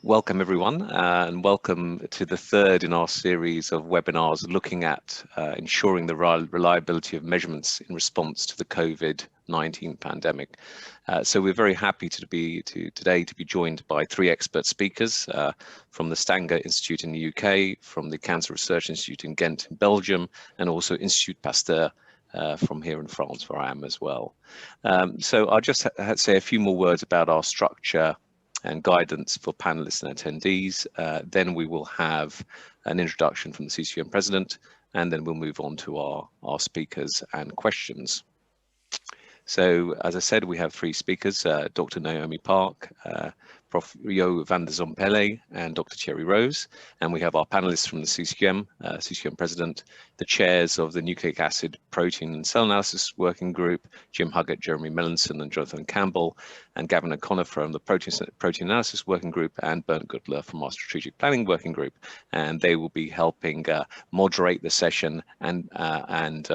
Welcome everyone, and welcome to the third in our series of webinars looking at ensuring the reliability of measurements in response to the COVID-19 pandemic. So we're very happy today to be joined by three expert speakers from the Stanger Institute in the UK, from the Cancer Research Institute in Ghent in Belgium, and also Institut Pasteur from here in France, where I am as well. So I'll just say a few more words about our structure and guidance for panelists and attendees. Then we will have an introduction from the CCQM president, and then we'll move on to our speakers and questions. So, as I said, we have three speakers, Dr. Naomi Park, Prof. Jo van der Zompelle, and Dr. Thierry Rose. And we have our panelists from the CCQM president, the chairs of the Nucleic Acid, Protein and Cell Analysis Working Group, Jim Huggett, Jeremy Melanson, and Jonathan Campbell, and Gavin O'Connor from the Protein Analysis Working Group, and Bernd Guttler from our Strategic Planning Working Group. And they will be helping moderate the session and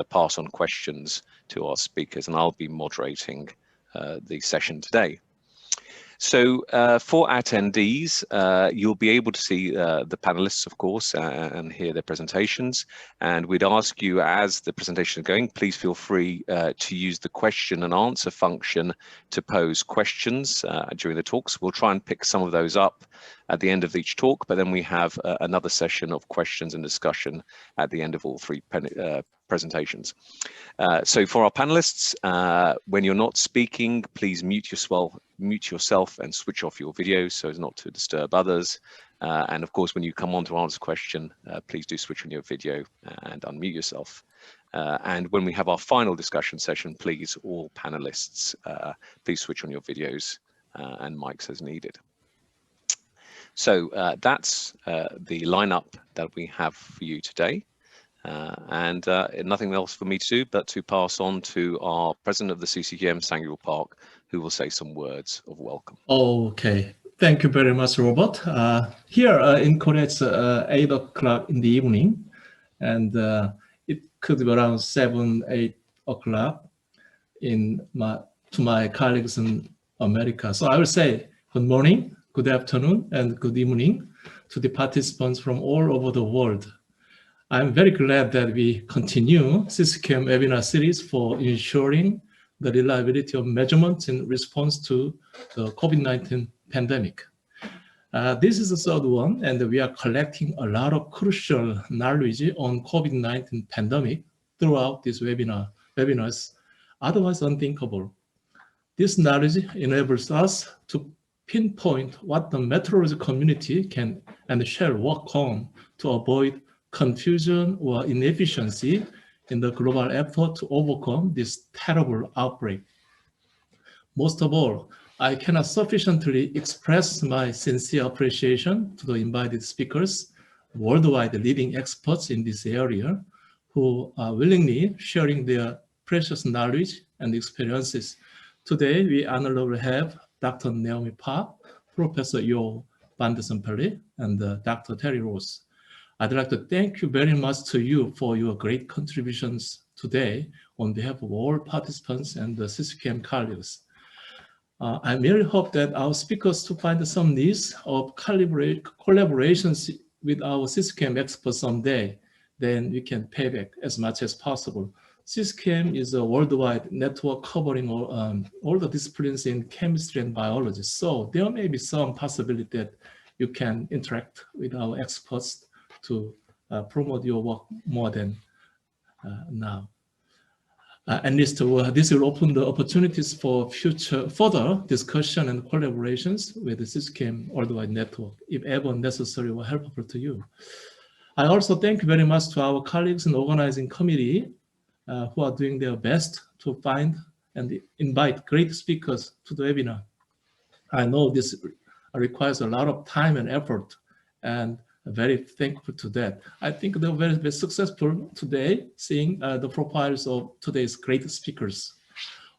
pass on questions to our speakers. And I'll be moderating the session today. So for attendees, you'll be able to see the panelists, of course, and hear their presentations. And we'd ask you, as the presentation is going, please feel free to use the question and answer function to pose questions during the talks. We'll try and pick some of those up at the end of each talk, but then we have another session of questions and discussion at the end of all three presentations. So for our panelists, when you're not speaking, please mute yourself and switch off your video so as not to disturb others. And of course, when you come on to answer a question, please do switch on your video and unmute yourself. And when we have our final discussion session, please, all panelists, please switch on your videos and mics as needed. So that's the lineup that we have for you today. And nothing else for me to do but to pass on to our president of the CCQM, Samuel Park, who will say some words of welcome. Okay, thank you very much, Robert. Here in Korea, it's 8 o'clock in the evening, and it could be around 7, 8 o'clock to my colleagues in America. So I will say good morning, good afternoon, and good evening to the participants from all over the world. I'm very glad that we continue CCQM webinar series for ensuring the reliability of measurements in response to the COVID-19 pandemic. This is the third one, and we are collecting a lot of crucial knowledge on COVID-19 pandemic throughout these webinars, otherwise unthinkable. This knowledge enables us to pinpoint what the meteorology community can and shall work on to avoid confusion or inefficiency in the global effort to overcome this terrible outbreak. Most of all, I cannot sufficiently express my sincere appreciation to the invited speakers, worldwide leading experts in this area, who are willingly sharing their precious knowledge and experiences. Today, we honorably have Dr. Naomi Park, Professor Jo van der Zompelle, and Dr. Thierry Rose. I'd like to thank you very much to you for your great contributions today on behalf of all participants and the CCQM colleagues. I merely hope that our speakers to find some needs of collaborations with our CCQM experts someday, then we can pay back as much as possible. CCQM is a worldwide network covering all the disciplines in chemistry and biology. So there may be some possibility that you can interact with our experts to promote your work more than now. At least this will open the opportunities for further discussion and collaborations with the CCQM worldwide network, if ever necessary or helpful to you. I also thank you very much to our colleagues in the organizing committee who are doing their best to find and invite great speakers to the webinar. I know this requires a lot of time and effort, and very thankful to that. I think they were very, very successful today, seeing the profiles of today's great speakers.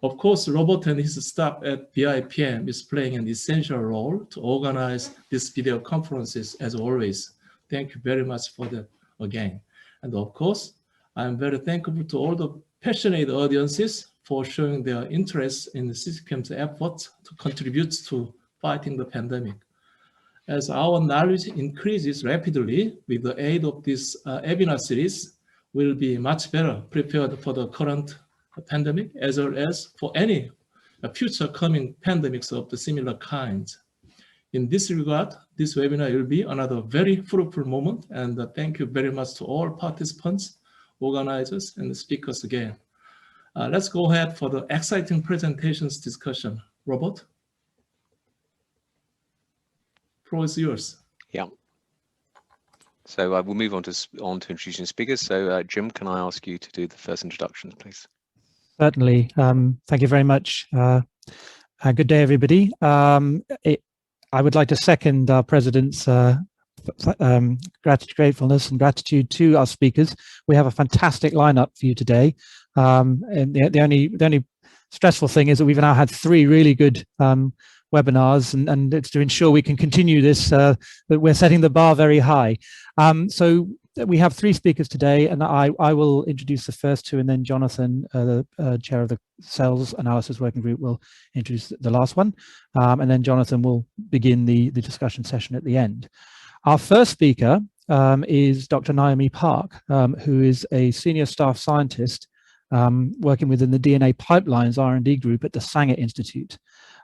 Of course, Robert and his staff at BIPM is playing an essential role to organize these video conferences as always. Thank you very much for that again. And of course, I'm very thankful to all the passionate audiences for showing their interest in the CCQM's efforts to contribute to fighting the pandemic. As our knowledge increases rapidly with the aid of this webinar series, we'll be much better prepared for the current pandemic as well as for any future coming pandemics of the similar kinds. In this regard, this webinar will be another very fruitful moment, and thank you very much to all participants, organizers, and the speakers again. Let's go ahead for the exciting presentations discussion. Robert, floor is yours. Yeah. So we'll move on to introducing speakers. So Jim, can I ask you to do the first introductions, please? Certainly. Thank you very much. Good day, everybody. I would like to second our president's gratefulness and gratitude to our speakers. We have a fantastic lineup for you today. And the only stressful thing is that we've now had 3 really good webinars, and it's to ensure we can continue this, but we're setting the bar very high. So we have 3 speakers today, and I will introduce the first 2, and then Jonathan, the chair of the Cells Analysis Working Group, will introduce the last one, and then Jonathan will begin the discussion session at the end. Our first speaker is Dr. Naomi Park, who is a senior staff scientist working within the DNA Pipelines R&D group at the Sanger Institute.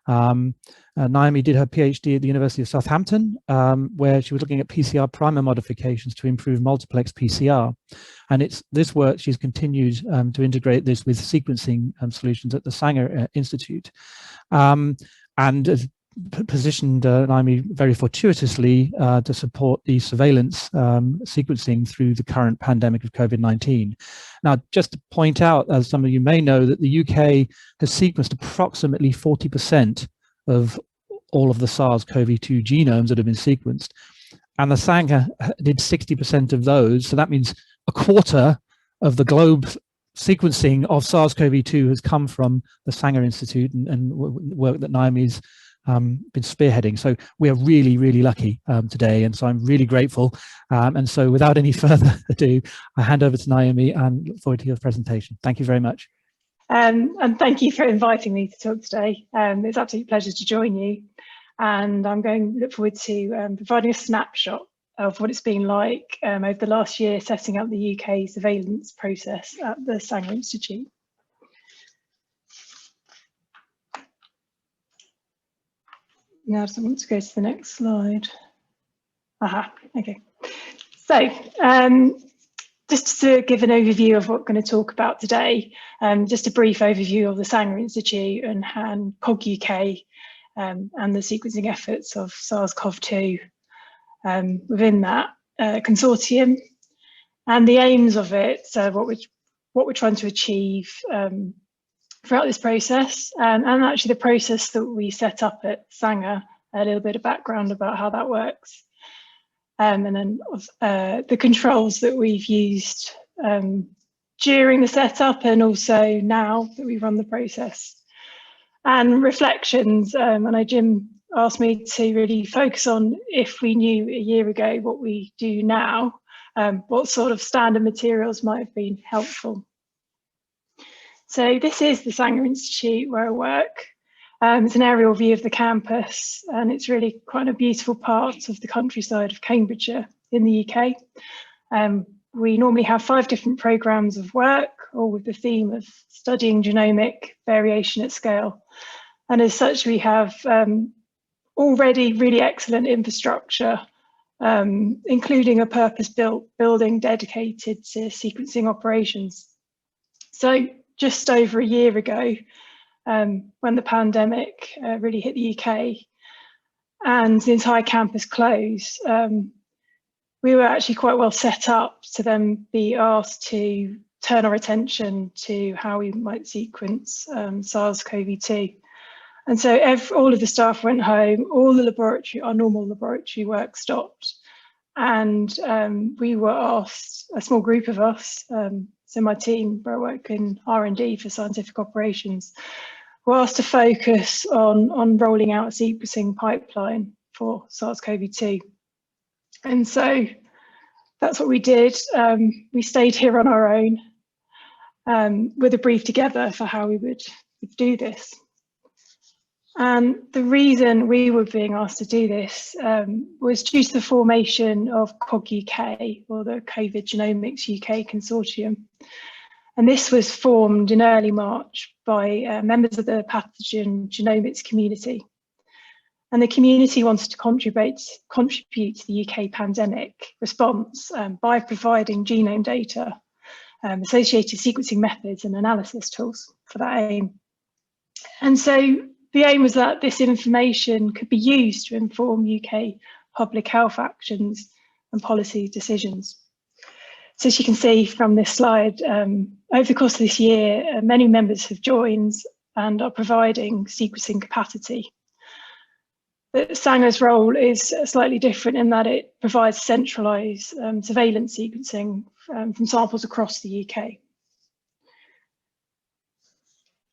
Naomi did her PhD at the University of Southampton, where she was looking at PCR primer modifications to improve multiplex PCR. And it's this work she's continued to integrate this with sequencing solutions at the Sanger Institute. And has positioned Naomi very fortuitously to support the surveillance sequencing through the current pandemic of COVID-19. Now, just to point out, as some of you may know, that the UK has sequenced approximately 40% of all of the SARS-CoV-2 genomes that have been sequenced. And the Sanger did 60% of those. So that means a quarter of the globe sequencing of SARS-CoV-2 has come from the Sanger Institute and work that Naomi's been spearheading. So we are really, really lucky today, and so I'm really grateful. And so without any further ado, I hand over to Naomi and look forward to your presentation. Thank you very much. And thank you for inviting me to talk today. It's an absolute pleasure to join you. And I'm going to look forward to providing a snapshot of what it's been like over the last year setting up the UK surveillance process at the Sanger Institute. Now, I want to go to the next slide. Aha, okay. So, just to give an overview of what we're going to talk about today, just a brief overview of the Sanger Institute and COG UK and the sequencing efforts of SARS-CoV-2 within that consortium, and the aims of it, so what we're trying to achieve throughout this process, and actually the process that we set up at Sanger, a little bit of background about how that works, and then the controls that we've used during the setup and also now that we run the process, and reflections. I know Jim asked me to really focus on, if we knew a year ago what we do now, what sort of standard materials might have been helpful. So this is the Sanger Institute where I work. It's an aerial view of the campus, and it's really quite a beautiful part of the countryside of Cambridgeshire in the UK. We normally have 5 different programmes of work, all with the theme of studying genomic variation at scale. And as such, we have already really excellent infrastructure, including a purpose-built building dedicated to sequencing operations. So just over a year ago, when the pandemic really hit the UK and the entire campus closed, we were actually quite well set up to then be asked to turn our attention to how we might sequence SARS-CoV-2. And so all of the staff went home, all the laboratory, our normal laboratory work stopped. And we were asked, a small group of us, so my team, where I work in R&D for scientific operations, were asked to focus on rolling out a sequencing pipeline for SARS-CoV-2. And so that's what we did. We stayed here on our own with a brief together for how we would do this. And the reason we were being asked to do this was due to the formation of COG UK, or the COVID Genomics UK Consortium. And this was formed in early March by members of the pathogen genomics community. And the community wanted to contribute to the UK pandemic response by providing genome data, associated sequencing methods and analysis tools for that aim. And so the aim was that this information could be used to inform UK public health actions and policy decisions. So as you can see from this slide, over the course of this year, many members have joined and are providing sequencing capacity. But Sanger's role is slightly different in that it provides centralised surveillance sequencing from samples across the UK.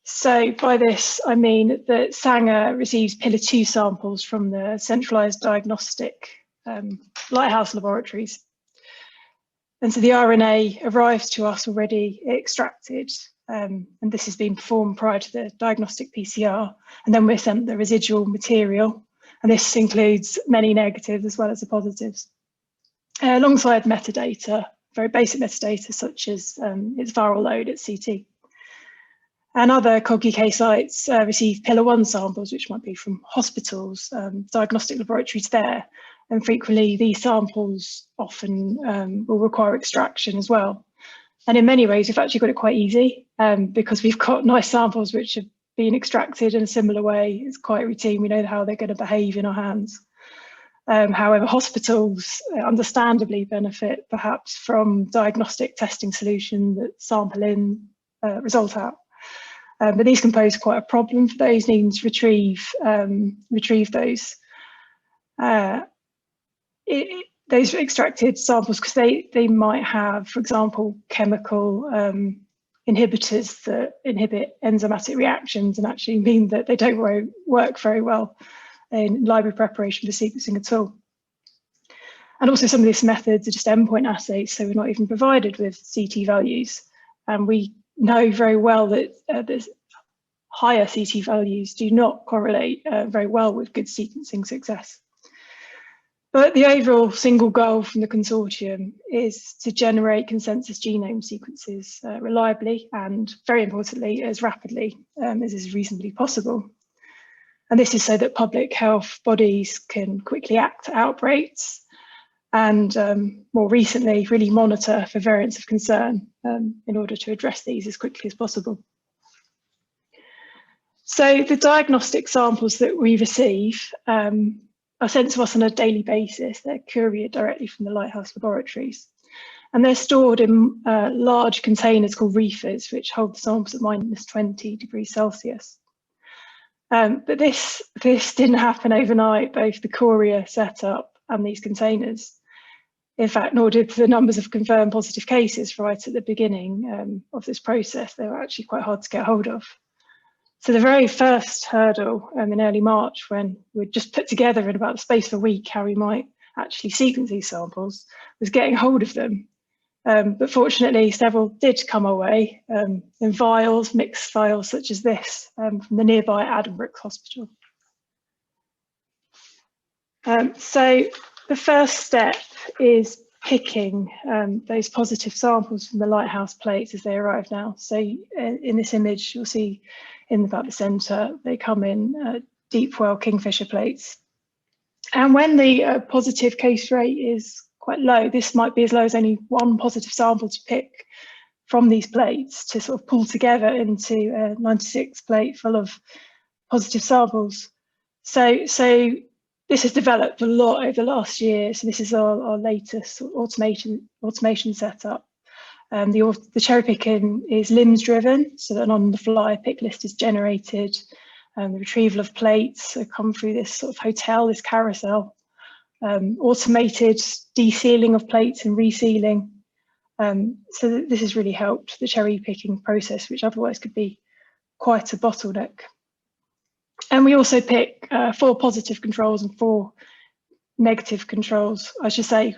So by this, I mean that Sanger receives Pillar 2 samples from the centralised diagnostic lighthouse laboratories. And so the RNA arrives to us already extracted, and this has been performed prior to the diagnostic PCR, and then we're sent the residual material, and this includes many negatives as well as the positives, alongside metadata, very basic metadata such as its viral load at CT. And other COG UK sites receive Pillar 1 samples, which might be from hospitals, diagnostic laboratories there. And frequently these samples often will require extraction as well. And in many ways, we've actually got it quite easy because we've got nice samples which have been extracted in a similar way. It's quite routine. We know how they're going to behave in our hands. However, hospitals understandably benefit perhaps from diagnostic testing solution that sample in, result out. But these can pose quite a problem for those needing to retrieve those. Those extracted samples, because they might have, for example, chemical inhibitors that inhibit enzymatic reactions and actually mean that they don't work very well in library preparation for sequencing at all. And also some of these methods are just endpoint assays, so we're not even provided with CT values. And we know very well that the higher CT values do not correlate very well with good sequencing success. But the overall single goal from the consortium is to generate consensus genome sequences reliably and, very importantly, as rapidly as is reasonably possible. And this is so that public health bodies can quickly act to outbreaks and, more recently, really monitor for variants of concern in order to address these as quickly as possible. So the diagnostic samples that we receive are sent to us on a daily basis. They're couriered directly from the lighthouse laboratories. And they're stored in large containers called reefers, which hold the samples at -20 degrees Celsius. But this didn't happen overnight, both the courier setup and these containers. In fact, nor did the numbers of confirmed positive cases right at the beginning of this process. They were actually quite hard to get hold of. So the very first hurdle in early March, when we'd just put together in about the space of a week how we might actually sequence these samples, was getting hold of them. But fortunately, several did come our way in vials, mixed vials such as this from the nearby Addenbrooke Hospital. So the first step is picking those positive samples from the lighthouse plates as they arrive now. So in this image, you'll see in about the centre, they come in deep well Kingfisher plates. And when the positive case rate is quite low, this might be as low as only one positive sample to pick from these plates to sort of pull together into a 96 plate full of positive samples. So this has developed a lot over the last year. So this is our latest automation setup. The cherry picking is LIMS driven, so that an on the fly pick list is generated. The retrieval of plates come through this sort of hotel, this carousel. Automated desealing of plates and resealing. So this has really helped the cherry picking process, which otherwise could be quite a bottleneck. And we also pick 4 positive controls and 4 negative controls, I should say,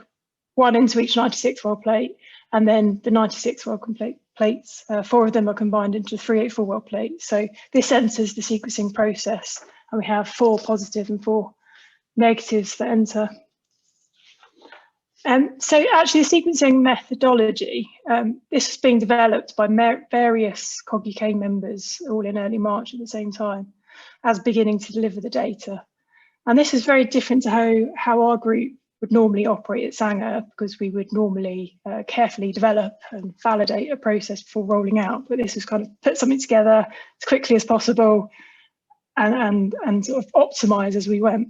1 into each 96 well plate, and then the 96 well complete plates, 4 of them are combined into 384 well plate. So this enters the sequencing process and we have 4 positive and 4 negatives that enter. So actually the sequencing methodology, this was being developed by various CogUK members all in early March at the same time as beginning to deliver the data. And this is very different to how our group would normally operate at Sanger, because we would normally carefully develop and validate a process before rolling out. But this is kind of put something together as quickly as possible and sort of optimize as we went.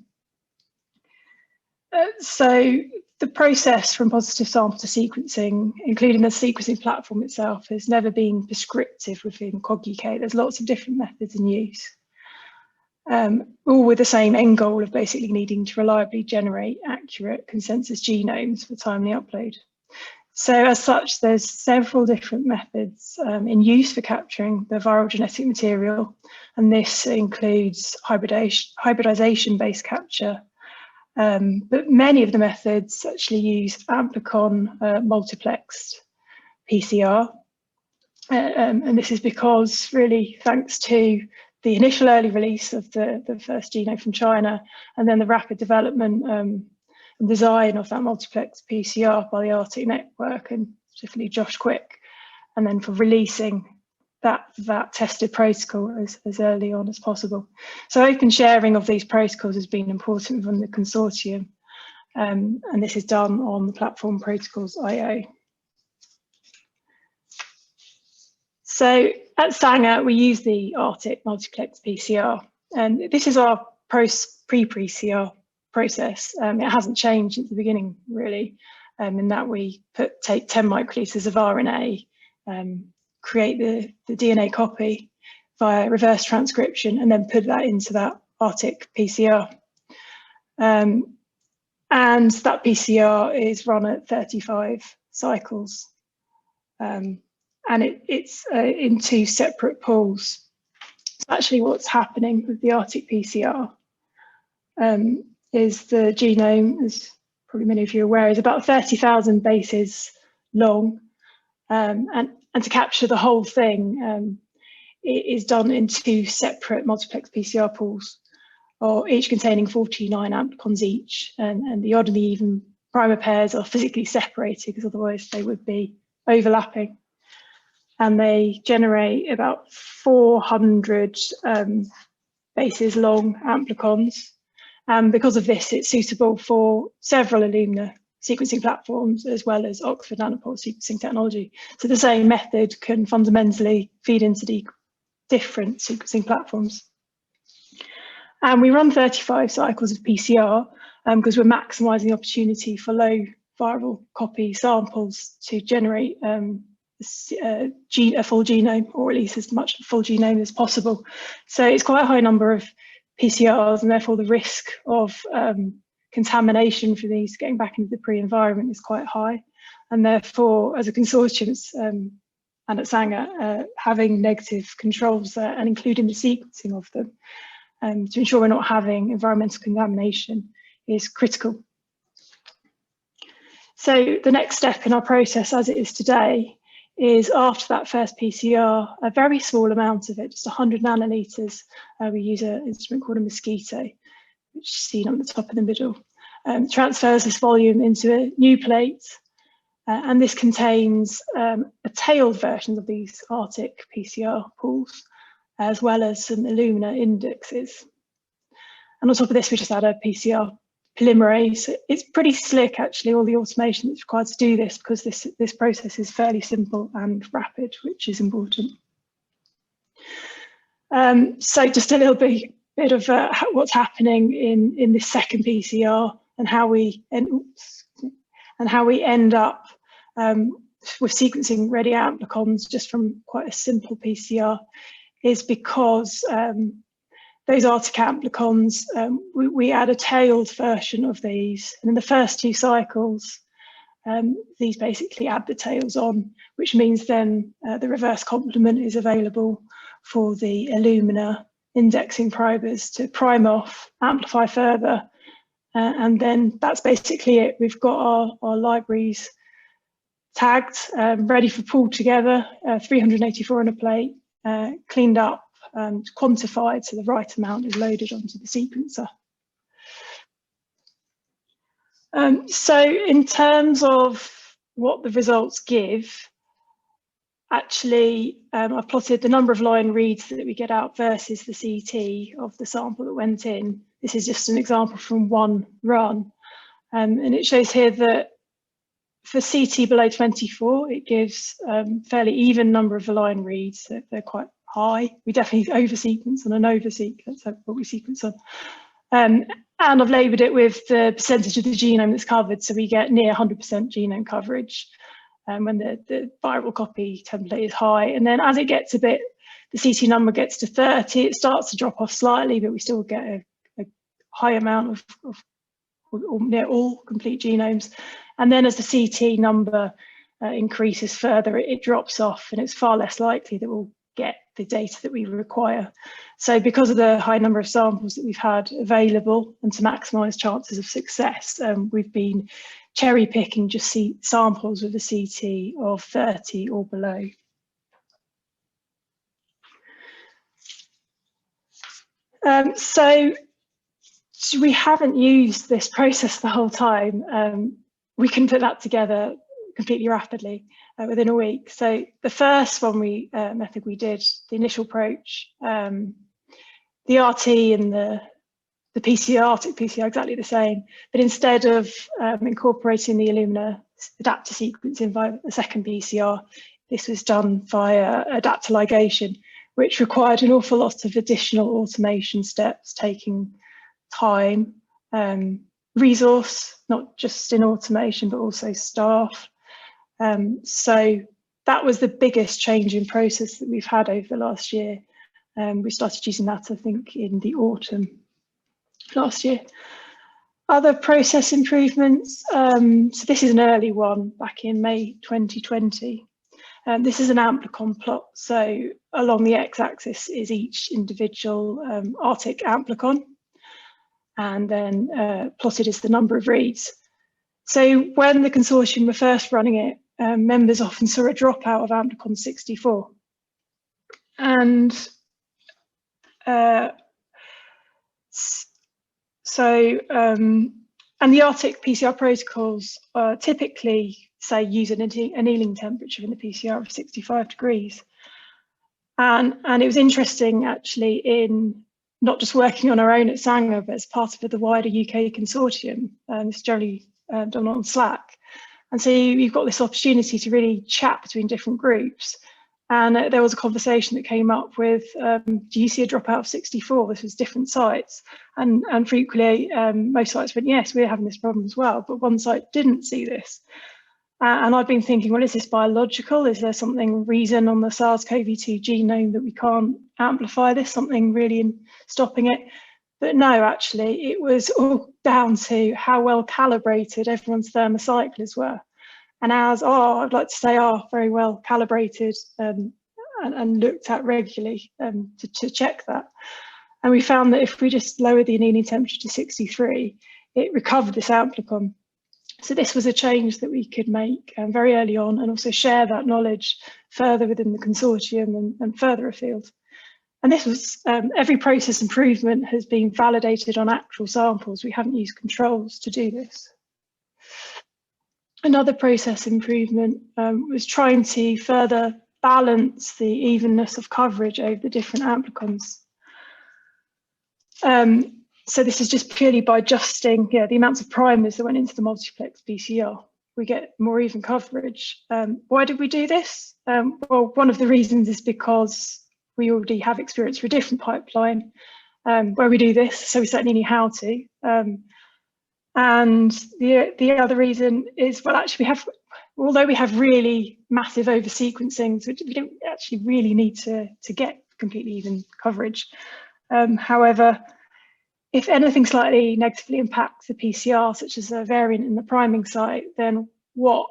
So the process from positive sample to sequencing, including the sequencing platform itself, has never been prescriptive within CogUK. There's lots of different methods in use, all with the same end goal of basically needing to reliably generate accurate consensus genomes for timely upload. So as such, there's several different methods in use for capturing the viral genetic material, and this includes hybridization-based capture. But many of the methods actually use Amplicon multiplexed PCR. And this is because, really, thanks to the initial early release of the first genome from China, and then the rapid development and design of that multiplex PCR by the Arctic Network, and particularly Josh Quick, and then for releasing that tested protocol as early on as possible. So open sharing of these protocols has been important within the consortium, and this is done on the platform protocols.io. So at Sanger, we use the Arctic multiplex PCR, and this is our pre-PCR process. It hasn't changed since the beginning, really, in that we take 10 microliters of RNA, create the DNA copy via reverse transcription, and then put that into that Arctic PCR. And that PCR is run at 35 cycles. And it's in 2 separate pools. So actually what's happening with the Arctic PCR is the genome, as probably many of you are aware, is about 30,000 bases long. And to capture the whole thing, it is done in 2 separate multiplex PCR pools, or each containing 49 amplicons each, and the odd and the even primer pairs are physically separated because otherwise they would be overlapping. And they generate about 400 bases long amplicons. And because of this, it's suitable for several Illumina sequencing platforms, as well as Oxford Nanopore sequencing technology. So the same method can fundamentally feed into the different sequencing platforms. And we run 35 cycles of PCR because we're maximizing the opportunity for low viral copy samples to generate a full genome, or at least as much full genome as possible. So it's quite a high number of PCRs, and therefore the risk of contamination for these getting back into the pre-environment is quite high, and therefore as a consortium and at Sanger, having negative controls there and including the sequencing of them to ensure we're not having environmental contamination is critical. So the next step in our process as it is today is, after that first PCR, a very small amount of it, just 100 nanoliters, we use an instrument called a mosquito, which is seen on the top of the middle, transfers this volume into a new plate, and this contains a tailed version of these Arctic PCR pools, as well as some Illumina indexes. And on top of this, we just add a PCR polymerase. It's pretty slick, actually, all the automation that's required to do this, because this process is fairly simple and rapid, which is important. So just a little bit of what's happening in this second PCR, and how we end up with sequencing ready amplicons just from quite a simple PCR, is because those Arctic amplicons, we add a tailed version of these, and in the first 2 cycles, these basically add the tails on, which means then the reverse complement is available for the Illumina indexing probers to prime off, amplify further, and then that's basically it. We've got our libraries tagged, ready for pull together, 384 on a plate, cleaned up quantified, so the right amount is loaded onto the sequencer. So in terms of what the results give, actually, I've plotted the number of line reads that we get out versus the CT of the sample that went in. This is just an example from one run. And it shows here that for CT below 24, it gives fairly even number of line reads. So they're quite high. We definitely over-sequence on an over-sequence, so what we sequence on. And I've labelled it with the percentage of the genome that's covered, so we get near 100% genome coverage when the viral copy template is high. And then as it gets a bit, the CT number gets to 30, it starts to drop off slightly, but we still get a high amount of near all complete genomes. And then as the CT number increases further, it drops off, and it's far less likely that we'll get the data that we require. So because of the high number of samples that we've had available, and to maximise chances of success, we've been cherry picking just samples with a CT of 30 or below. So we haven't used this process the whole time. We can put that together completely rapidly within a week. So the first one method we did, the initial approach, the RT and the PCR, Arctic PCR, exactly the same, but instead of incorporating the Illumina adapter sequencing via the second PCR, this was done via adapter ligation, which required an awful lot of additional automation steps, taking time, resource, not just in automation, but also staff. So that was the biggest change in process that we've had over the last year. We started using that, I think, in the autumn last year. Other process improvements, so this is an early one back in May 2020. This is an Amplicon plot, so along the x-axis is each individual Arctic Amplicon, and then plotted is the number of reads. So when the consortium were first running it, members often saw a dropout of Amplicon 64. And and the Arctic PCR protocols typically say use an annealing temperature in the PCR of 65 degrees. And it was interesting actually in not just working on our own at Sanger, but as part of the wider UK consortium. It's generally done on Slack. And so you've got this opportunity to really chat between different groups. And there was a conversation that came up with, do you see a dropout of 64? This was different sites. And frequently, most sites went, yes, we're having this problem as well. But one site didn't see this. And I've been thinking, well, is this biological? Is there something reason on the SARS-CoV-2 genome that we can't amplify this, something really in stopping it? But no, actually, it was all down to how well calibrated everyone's thermocyclers were. And ours are, I'd like to say, are very well calibrated and looked at regularly to check that. And we found that if we just lowered the annealing temperature to 63, it recovered this Amplicon. So this was a change that we could make very early on, and also share that knowledge further within the consortium and further afield. And this was, every process improvement has been validated on actual samples. We haven't used controls to do this. Another process improvement was trying to further balance the evenness of coverage over the different Amplicons. So this is just purely by adjusting the amounts of primers that went into the multiplex PCR. We get more even coverage. Why did we do this? Well, one of the reasons is because we already have experience for a different pipeline where we do this, so we certainly knew how to. And the other reason is, well, actually although we have really massive over sequencing, so we don't actually really need to get completely even coverage. However, if anything slightly negatively impacts the PCR, such as a variant in the priming site, then what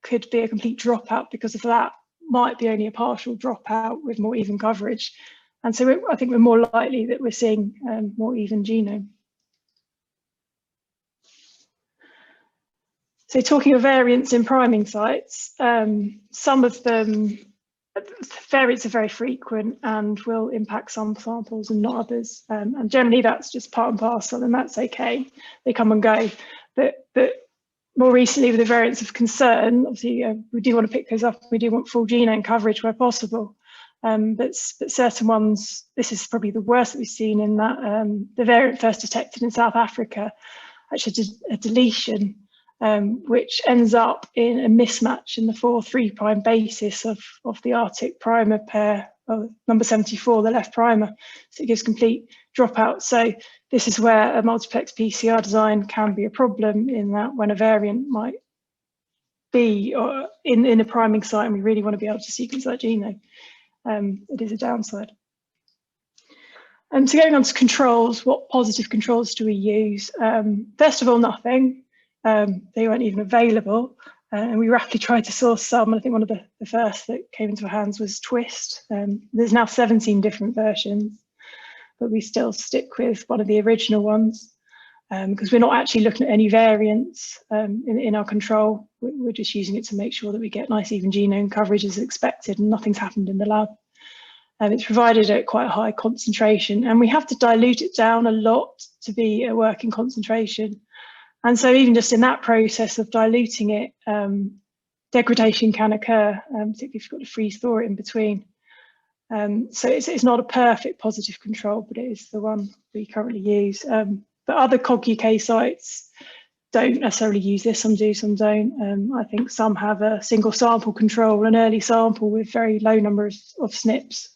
could be a complete dropout because of that might be only a partial dropout with more even coverage. And so I think we're more likely that we're seeing more even genome. So talking of variants in priming sites, some of them variants are very frequent and will impact some samples and not others. And generally that's just part and parcel, and that's okay. They come and go. But more recently, with the variants of concern, obviously we do want to pick those up. We do want full genome coverage where possible. But certain ones, this is probably the worst that we've seen in that the variant first detected in South Africa, actually a deletion, which ends up in a mismatch in the 4-3' basis of the Arctic primer pair, number 74, the left primer. So it gives complete dropout. So this is where a multiplex PCR design can be a problem, in that when a variant might be in a priming site and we really want to be able to sequence that genome, it is a downside. So going on to controls, what positive controls do we use? First of all, nothing. They weren't even available, and we rapidly tried to source some. I think one of the first that came into our hands was Twist. There's now 17 different versions, but we still stick with one of the original ones because we're not actually looking at any variants in our control. We're just using it to make sure that we get nice even genome coverage as expected and nothing's happened in the lab. It's provided at quite a high concentration, and we have to dilute it down a lot to be a working concentration. And so even just in that process of diluting it, degradation can occur, particularly if you've got to freeze thaw it in between. So it's not a perfect positive control, but it is the one we currently use. But other CogUK sites don't necessarily use this, some do, some don't. I think some have a single sample control, an early sample with very low numbers of SNPs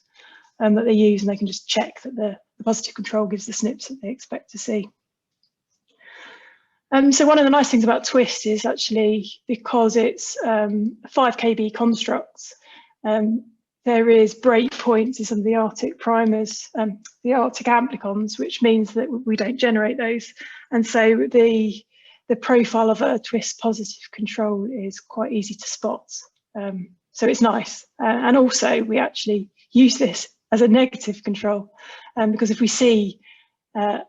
that they use, and they can just check that the positive control gives the SNPs that they expect to see. So one of the nice things about Twist is actually, because it's 5 kb constructs, there is breakpoints in some of the Arctic primers, the Arctic Amplicons, which means that we don't generate those. And so the profile of a Twist positive control is quite easy to spot. So it's nice. And also we actually use this as a negative control, because if we see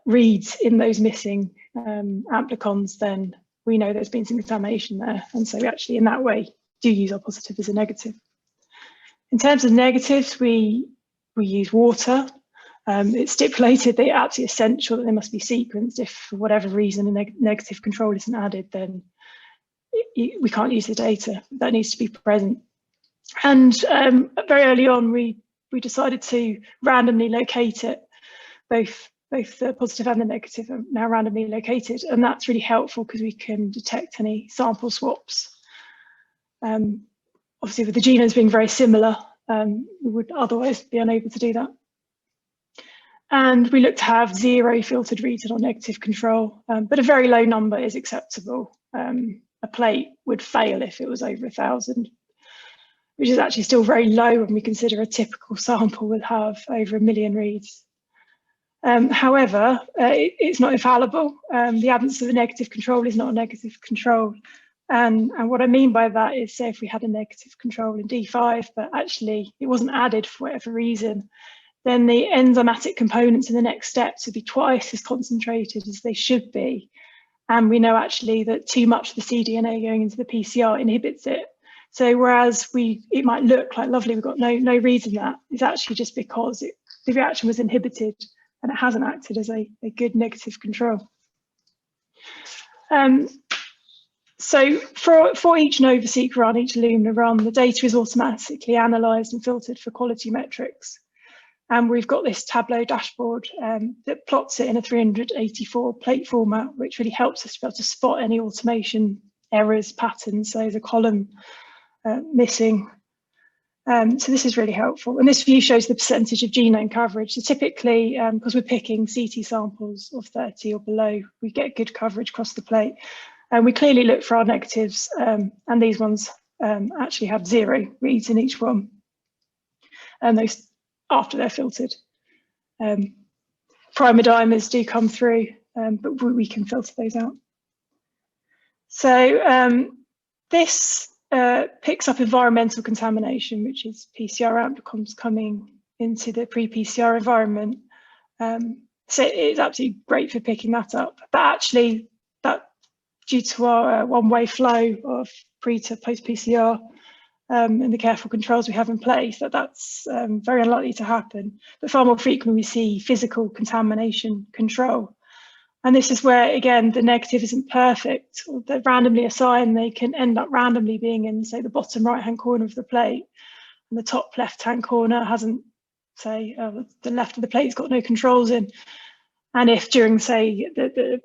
reads in those missing amplicons, then we know there's been some contamination there. And so we actually, in that way, do use our positive as a negative. In terms of negatives, we use water. It's stipulated that it's absolutely essential that they must be sequenced. If for whatever reason a negative control isn't added, then we can't use the data. That needs to be present. And very early on, we decided to randomly locate it. Both the positive and the negative are now randomly located, and that's really helpful because we can detect any sample swaps. Obviously, with the genomes being very similar, we would otherwise be unable to do that. And we look to have 0 filtered reads in our negative control, but a very low number is acceptable. A plate would fail if it was over 1,000, which is actually still very low when we consider a typical sample would have over 1 million reads. However, it's not infallible. The absence of a negative control is not a negative control. And what I mean by that is, say if we had a negative control in D5, but actually it wasn't added for whatever reason, then the enzymatic components in the next steps would be twice as concentrated as they should be. And we know actually that too much of the cDNA going into the PCR inhibits it. So whereas it might look like lovely, we've got no reads in that, it's actually just because the reaction was inhibited and it hasn't acted as a good negative control. So for each NovaSeq run, each Illumina run, the data is automatically analysed and filtered for quality metrics. And we've got this Tableau dashboard that plots it in a 384 plate format, which really helps us to be able to spot any automation errors, patterns. So there's a column missing. So this is really helpful. And this view shows the percentage of genome coverage. So typically, because we're picking CT samples of 30 or below, we get good coverage across the plate. And we clearly look for our negatives, and these ones actually have 0 reads in each one. And those after they're filtered. Primer dimers do come through, but we can filter those out. So this picks up environmental contamination, which is PCR amplicons coming into the pre-PCR environment. So it's absolutely great for picking that up. But actually, that due to our one-way flow of pre to post-PCR, and the careful controls we have in place, that's very unlikely to happen. But far more frequently, we see physical contamination control. And this is where, again, the negative isn't perfect. They're randomly assigned. They can end up randomly being in, say, the bottom right-hand corner of the plate, and the top left-hand corner hasn't, say, the left of the plate's got no controls in. And if during, say, the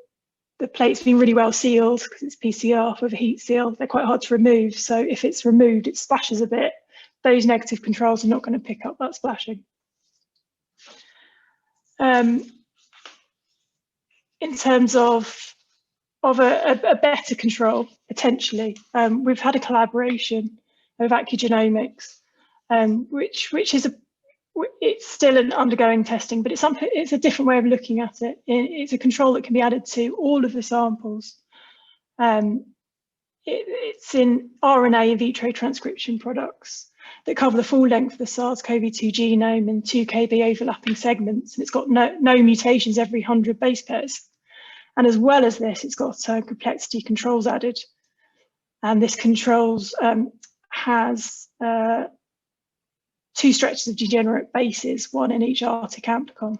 plate's been really well sealed, because it's PCR with a heat seal, they're quite hard to remove. So if it's removed, it splashes a bit. Those negative controls are not going to pick up that splashing. In terms of a better control, potentially, we've had a collaboration with Accugenomics, which is it's still an undergoing testing, but it's a different way of looking at it. It's a control that can be added to all of the samples. It's in RNA in vitro transcription products that cover the full length of the SARS-CoV-2 genome in 2 kb overlapping segments, and it's got no mutations every 100 base pairs. And as well as this, it's got complexity controls added. And this controls has 2 stretches of degenerate bases, 1 in each Arctic amplicon.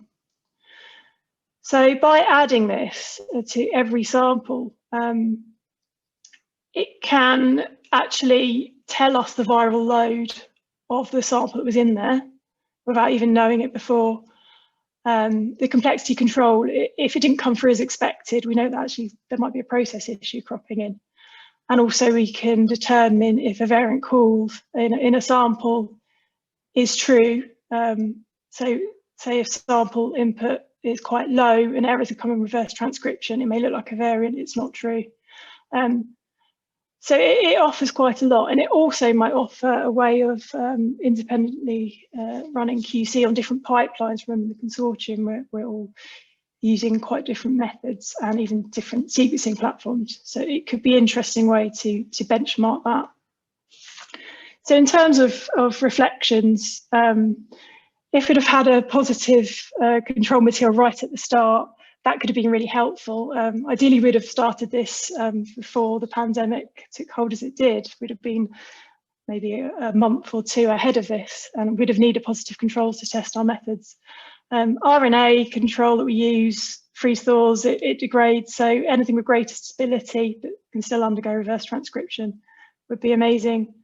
So by adding this to every sample, it can actually tell us the viral load of the sample that was in there without even knowing it before. The complexity control, if it didn't come through as expected, we know that actually there might be a process issue cropping in. And also we can determine if a variant called in a sample is true. So say if sample input is quite low and errors are coming reverse transcription, it may look like a variant, it's not true. So it offers quite a lot, and it also might offer a way of independently running QC on different pipelines. Remember the consortium, we're all using quite different methods and even different sequencing platforms. So it could be an interesting way to benchmark that. So in terms of reflections, if we'd have had a positive control material right at the start, that could have been really helpful. Ideally, we'd have started this before the pandemic took hold as it did. We'd have been maybe a month or 2 ahead of this, and we'd have needed positive controls to test our methods. RNA control that we use, freeze thaws, it degrades, so anything with greater stability that can still undergo reverse transcription would be amazing.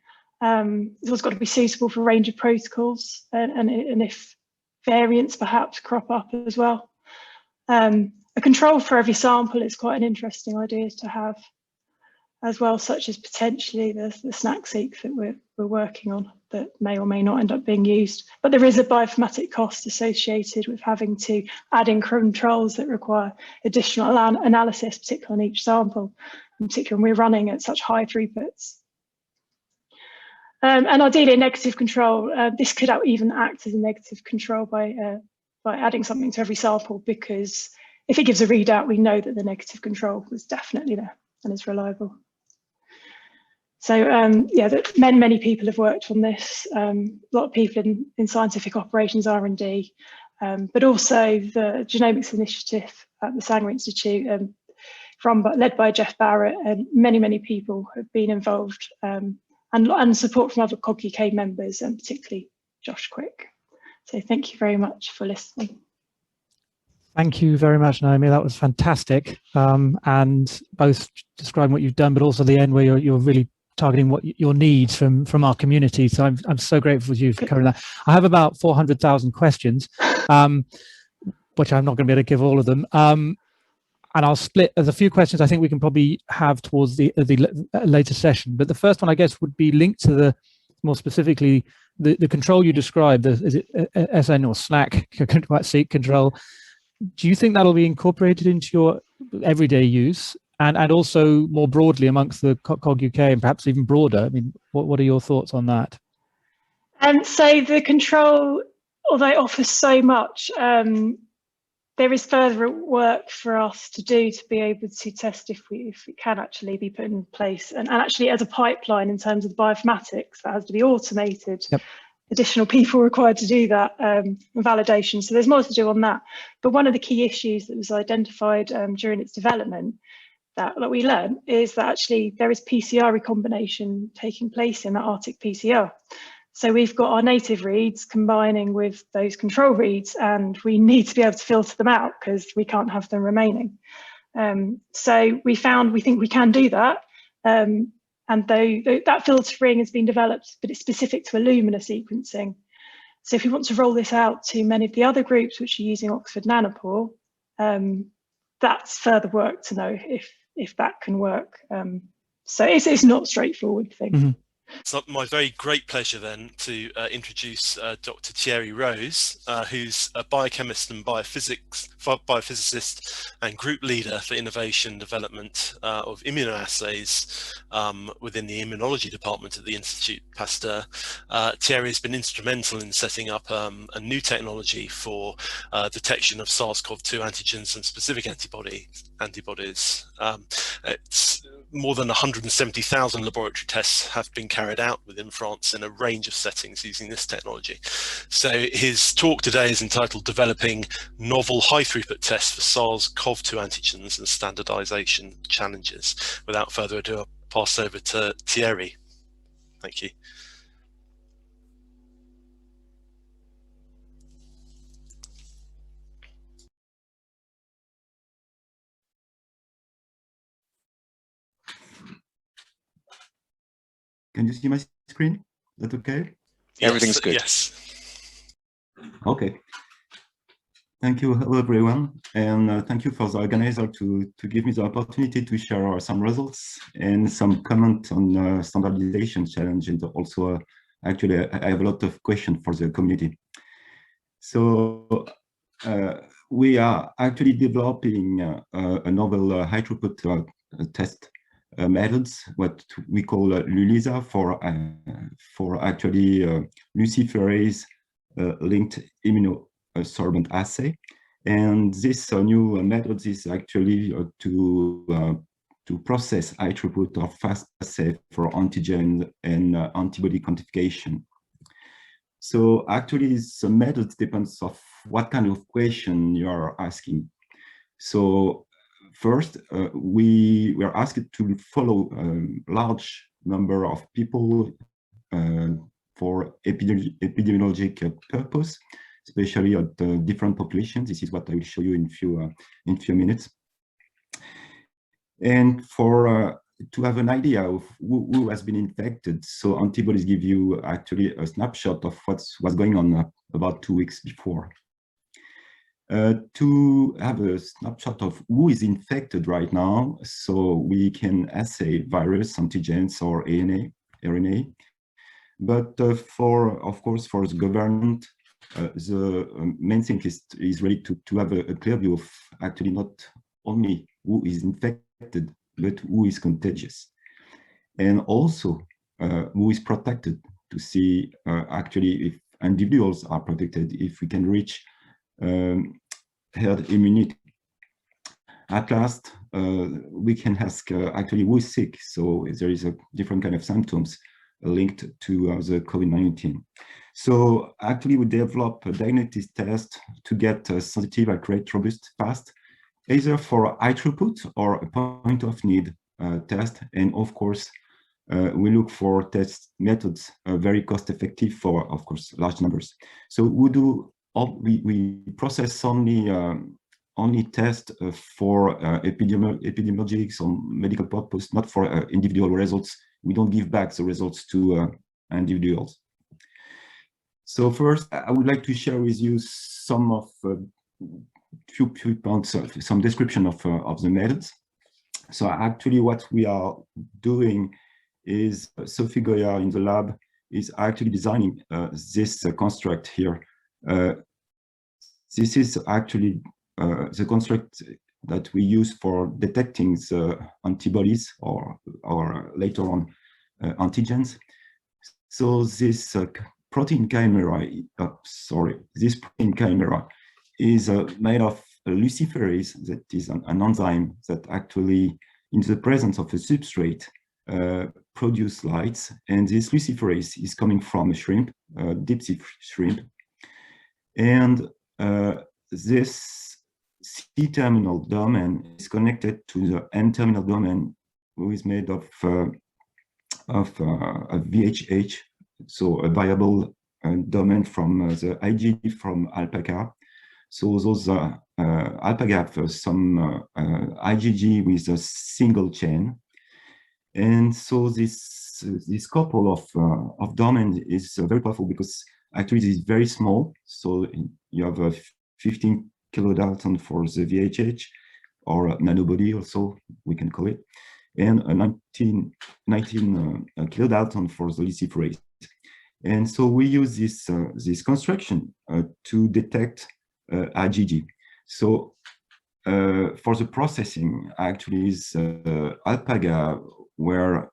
It's also got to be suitable for a range of protocols, and if variants perhaps crop up as well. A control for every sample is quite an interesting idea to have as well, such as potentially the SNAC-seq that we're working on that may or may not end up being used. But there is a bioinformatic cost associated with having to add in controls that require additional analysis, particularly on each sample, in particular when we're running at such high throughputs. And ideally a negative control, this could even act as a negative control by adding something to every sample, because if it gives a readout, we know that the negative control was definitely there and is reliable. So yeah, many people have worked on this. A lot of people in scientific operations R&D, but also the Genomics Initiative at the Sanger Institute, led by Jeff Barrett, and many people have been involved, and support from other COG UK members, and particularly Josh Quick. So thank you very much for listening. Thank you very much, Naomi. That was fantastic. And both describing what you've done, but also the end where you're really targeting what your needs from our community. So I'm so grateful to you for covering that. I have about 400,000 questions, which I'm not going to be able to give all of them. And I'll split. There's a few questions I think we can probably have towards the later session. But the first one, I guess, would be linked to the more specifically the control you described. Is it SN or SNAC-seq control? Do you think that'll be incorporated into your everyday use, and also more broadly amongst the COG UK and perhaps even broader? I mean, what are your thoughts on that? So the control, although it offers so much, there is further work for us to do to be able to test if it can actually be put in place, and actually as a pipeline in terms of the bioinformatics that has to be automated. Yep. Additional people required to do that, validation. So there's more to do on that. But one of the key issues that was identified during its development that we learned is that actually there is PCR recombination taking place in that Arctic PCR. So we've got our native reads combining with those control reads, and we need to be able to filter them out because we can't have them remaining. So we think we can do that. And though that filtering has been developed, but it's specific to Illumina sequencing. So if we want to roll this out to many of the other groups which are using Oxford Nanopore, that's further work to know if that can work. So it's not a straightforward thing. Mm-hmm. It's my very great pleasure then to introduce Dr. Thierry Rose, who's a biochemist and biophysicist and group leader for innovation development of immunoassays within the immunology department at the Institut Pasteur. Thierry has been instrumental in setting up a new technology for detection of SARS-CoV-2 antigens and specific antibodies. It's more than 170,000 laboratory tests have been carried out within France in a range of settings using this technology. So his talk today is entitled Developing Novel High-Throughput Tests for SARS-CoV-2 Antigens and Standardization Challenges. Without further ado, I'll pass over to Thierry. Thank you. Can you see my screen? Is that okay? Everything's good. Yes. Okay. Thank you. Hello, everyone. And thank you for the organizer to give me the opportunity to share some results and some comment on standardization challenge. And also, actually, I have a lot of questions for the community. So we are actually developing a novel high-throughput test methods, what we call LULISA for actually luciferase linked immunosorbent assay. And this new method is actually to process high throughput or fast assay for antigen and antibody quantification. So actually, the method depends of what kind of question you are asking. So first, we were asked to follow a large number of people for epidemiologic purpose, especially at different populations. This is what I will show you in few minutes. And for to have an idea of who has been infected, so antibodies give you actually a snapshot of what's going on about 2 weeks before. To have a snapshot of who is infected right now, so we can assay virus, antigens, or RNA. But of course, for the government, the main thing is really to have a clear view of actually not only who is infected, but who is contagious, and also who is protected, to see actually if individuals are protected, if we can reach herd immunity. At last, we can ask actually who is sick. So there is a different kind of symptoms linked to the COVID-19. So actually, we develop a diagnostic test to get sensitive, accurate, robust, fast, either for high throughput or a point of need test. And of course, we look for test methods very cost effective for, of course, large numbers. So we process only test for epidemiologics or medical purpose, not for individual results. We don't give back the results to individuals. So first, I would like to share with you some of few points, some description of the methods. So actually, what we are doing is Sophie Goya in the lab is actually designing this construct here. This is actually the construct that we use for detecting the antibodies or later on antigens. So this protein chimera, this protein chimera is made of luciferase, that is an enzyme that actually, in the presence of a substrate, produce lights. And this luciferase is coming from a shrimp, deep sea shrimp. And this C-terminal domain is connected to the N-terminal domain, which is made of a VHH, so a variable domain from the IgG from Alpaca. So those Alpaca have some IgG with a single chain, and so this couple of domains is very powerful because actually it is very small. So you have a 15 kilodalton for the VHH, or a nanobody also we can call it, and a 19 kilodalton for the luciferase. And so we use this construction to detect IgG. So for the processing, actually, alpaca were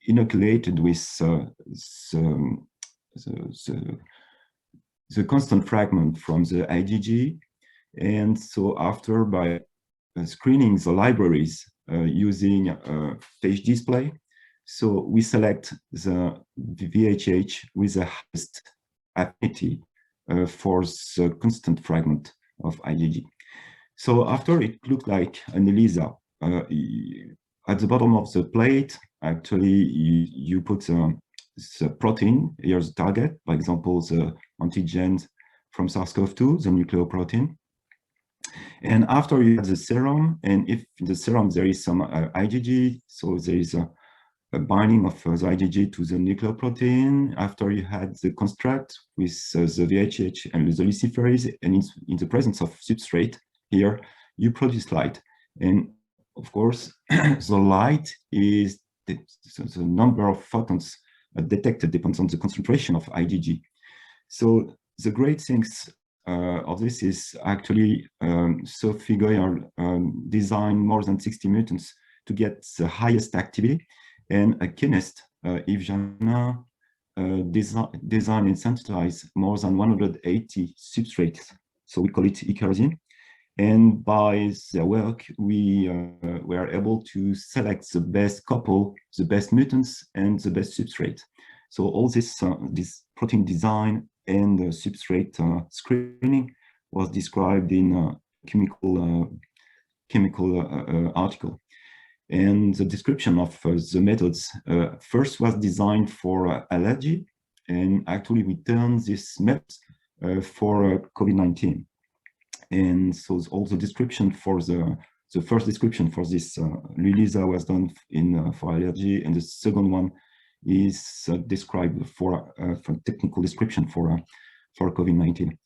inoculated with the constant fragment from the IgG, and so after, by screening the libraries using phage display, so we select the VHH with the highest affinity for the constant fragment of IgG. So after, it looked like an ELISA. At the bottom of the plate, actually, you put the protein. Here's the target, for example, the antigens from SARS-CoV-2, the nucleoprotein. And after, you have the serum, and if in the serum there is some IgG, so there is a binding of the IgG to the nucleoprotein. After, you had the construct with the VHH and the luciferase, and in the presence of substrate, here you produce light. And of course, the light is the number of photons detected depends on the concentration of IgG. So the great things of this is actually Sophie Goyer designed more than 60 mutants to get the highest activity, and a chemist, Yves Janin, design and synthesize more than 180 substrates. So we call it e-kerosene. And by their work, we were able to select the best couple, the best mutants, and the best substrate. So all this protein design and substrate screening was described in a chemical article. And the description of the methods first was designed for allergy, and actually we turned this methods for COVID-19. And so all the description for the first description for this ELISA was done for allergy, and the second one is described for technical description for COVID-19.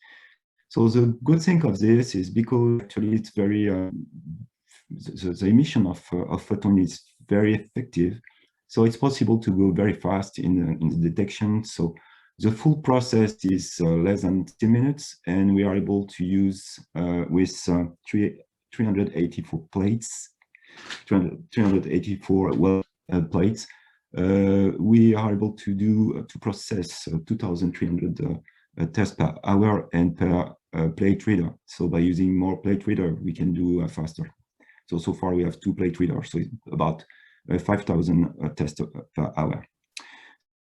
So the good thing of this is because actually it's very the emission of photon is very effective, so it's possible to go very fast in the detection. So the full process is less than 10 minutes, and we are able to use with 384 plates, 384 well plates. We are able to process 2,300 tests per hour and per plate reader. So by using more plate reader, we can do faster. So far we have 2 plate readers, so it's about 5,000 tests per hour.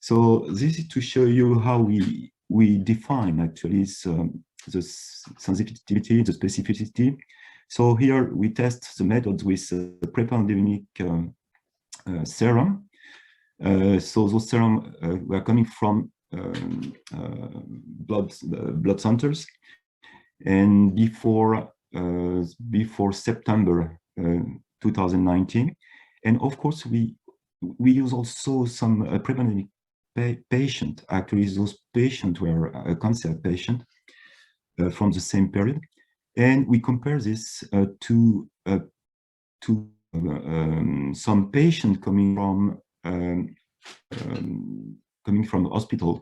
So this is to show you how we define actually the sensitivity, the specificity. So here we test the methods with pre-pandemic serum. So those serum were coming from blood centers, and before September 2019, and of course we use also some pre-pandemic patient. Actually, those patients were a cancer patient from the same period, and we compare this to some patient coming from hospital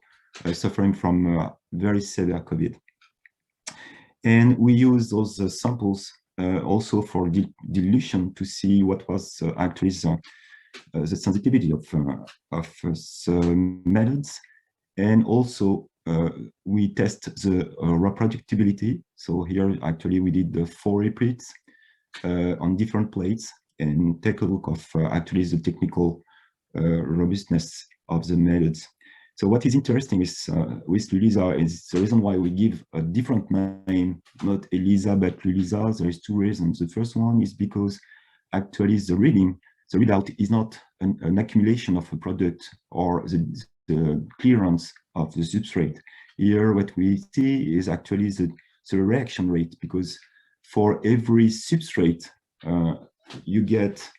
suffering from very severe COVID. And we use those samples also for dilution to see what was actually the sensitivity of methods, and also we test the reproducibility. So here actually we did 4 repeats on different plates and take a look of actually the technical robustness of the methods. So what is interesting is with Lulisa is the reason why we give a different name, not ELISA, but Lulisa. There is two reasons. The first one is because actually the readout is not an accumulation of a product or the clearance of the substrate. Here, what we see is actually the reaction rate, because for every substrate, you get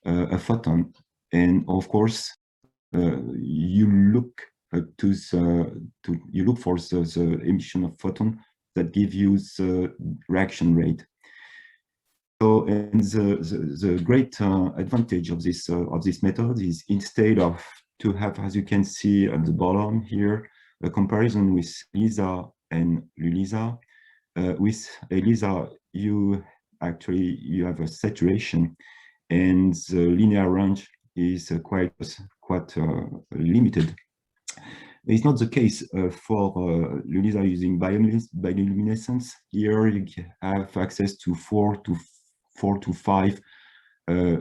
a photon, and of course, you look for the emission of photon that give you the reaction rate. So, and the great advantage of this method is, instead of to have, as you can see at the bottom here, a comparison with ELISA and Lulisa. With ELISA, you have a saturation, and the linear range is quite limited. It's not the case for Lulisa using bioluminescence. Here you have access to 4 to 5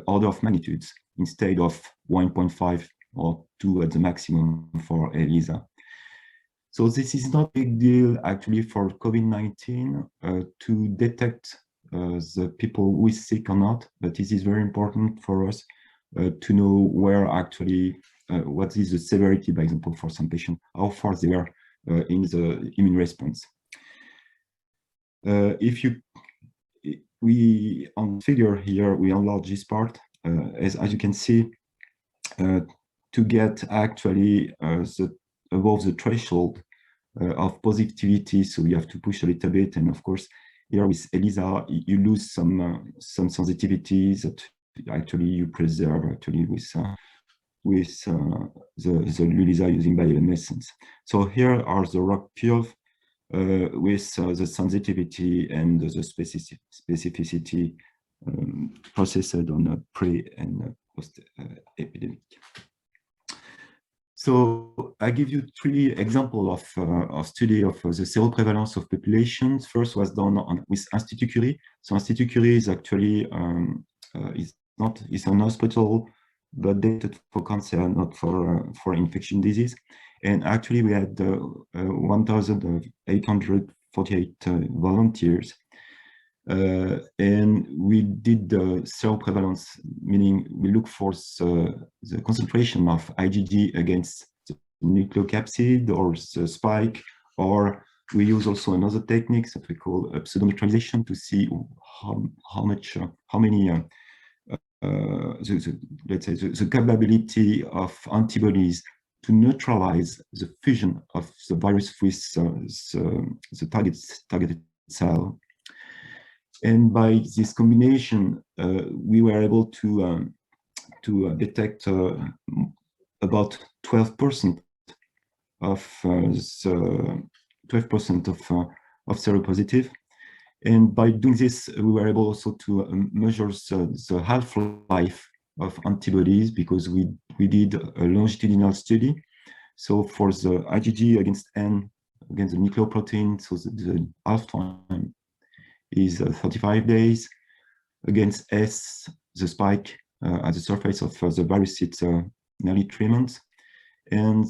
order of magnitudes instead of 1.5 or 2 at the maximum for ELISA. So this is not a big deal actually for COVID-19 to detect the people who is sick or not, but this is very important for us to know where actually what is the severity, by example, for some patients, how far they are in the immune response. On the figure here, we enlarge this part, as you can see, to get actually above the threshold of positivity, so you have to push a little bit, and of course, here with ELISA, you lose some sensitivities that actually you preserve actually with the Lulisa using bioluminescence. So here are the ROC curve with the sensitivity and the specificity processed on a pre and post epidemic. So I give you 3 examples of study of the seroprevalence of populations. First was done with Institut Curie. So Institut Curie is actually it's an hospital, but dated for cancer, not for infection disease. And actually we had 1,848 volunteers. And we did the seroprevalence, meaning we look for the concentration of IgG against the nucleocapsid or the spike, or we use also another technique that we call pseudo-neutralization to see how many let's say the capability of antibodies to neutralize the fusion of the virus with the targeted cell. And by this combination, we were able to detect about 12% of seropositive. And by doing this, we were able also to measure the half-life of antibodies, because we did a longitudinal study. So for the IgG against N, against the nucleoprotein, so the half-time is 35 days. Against S, the spike at the surface of the virus, it's nearly 3 months. And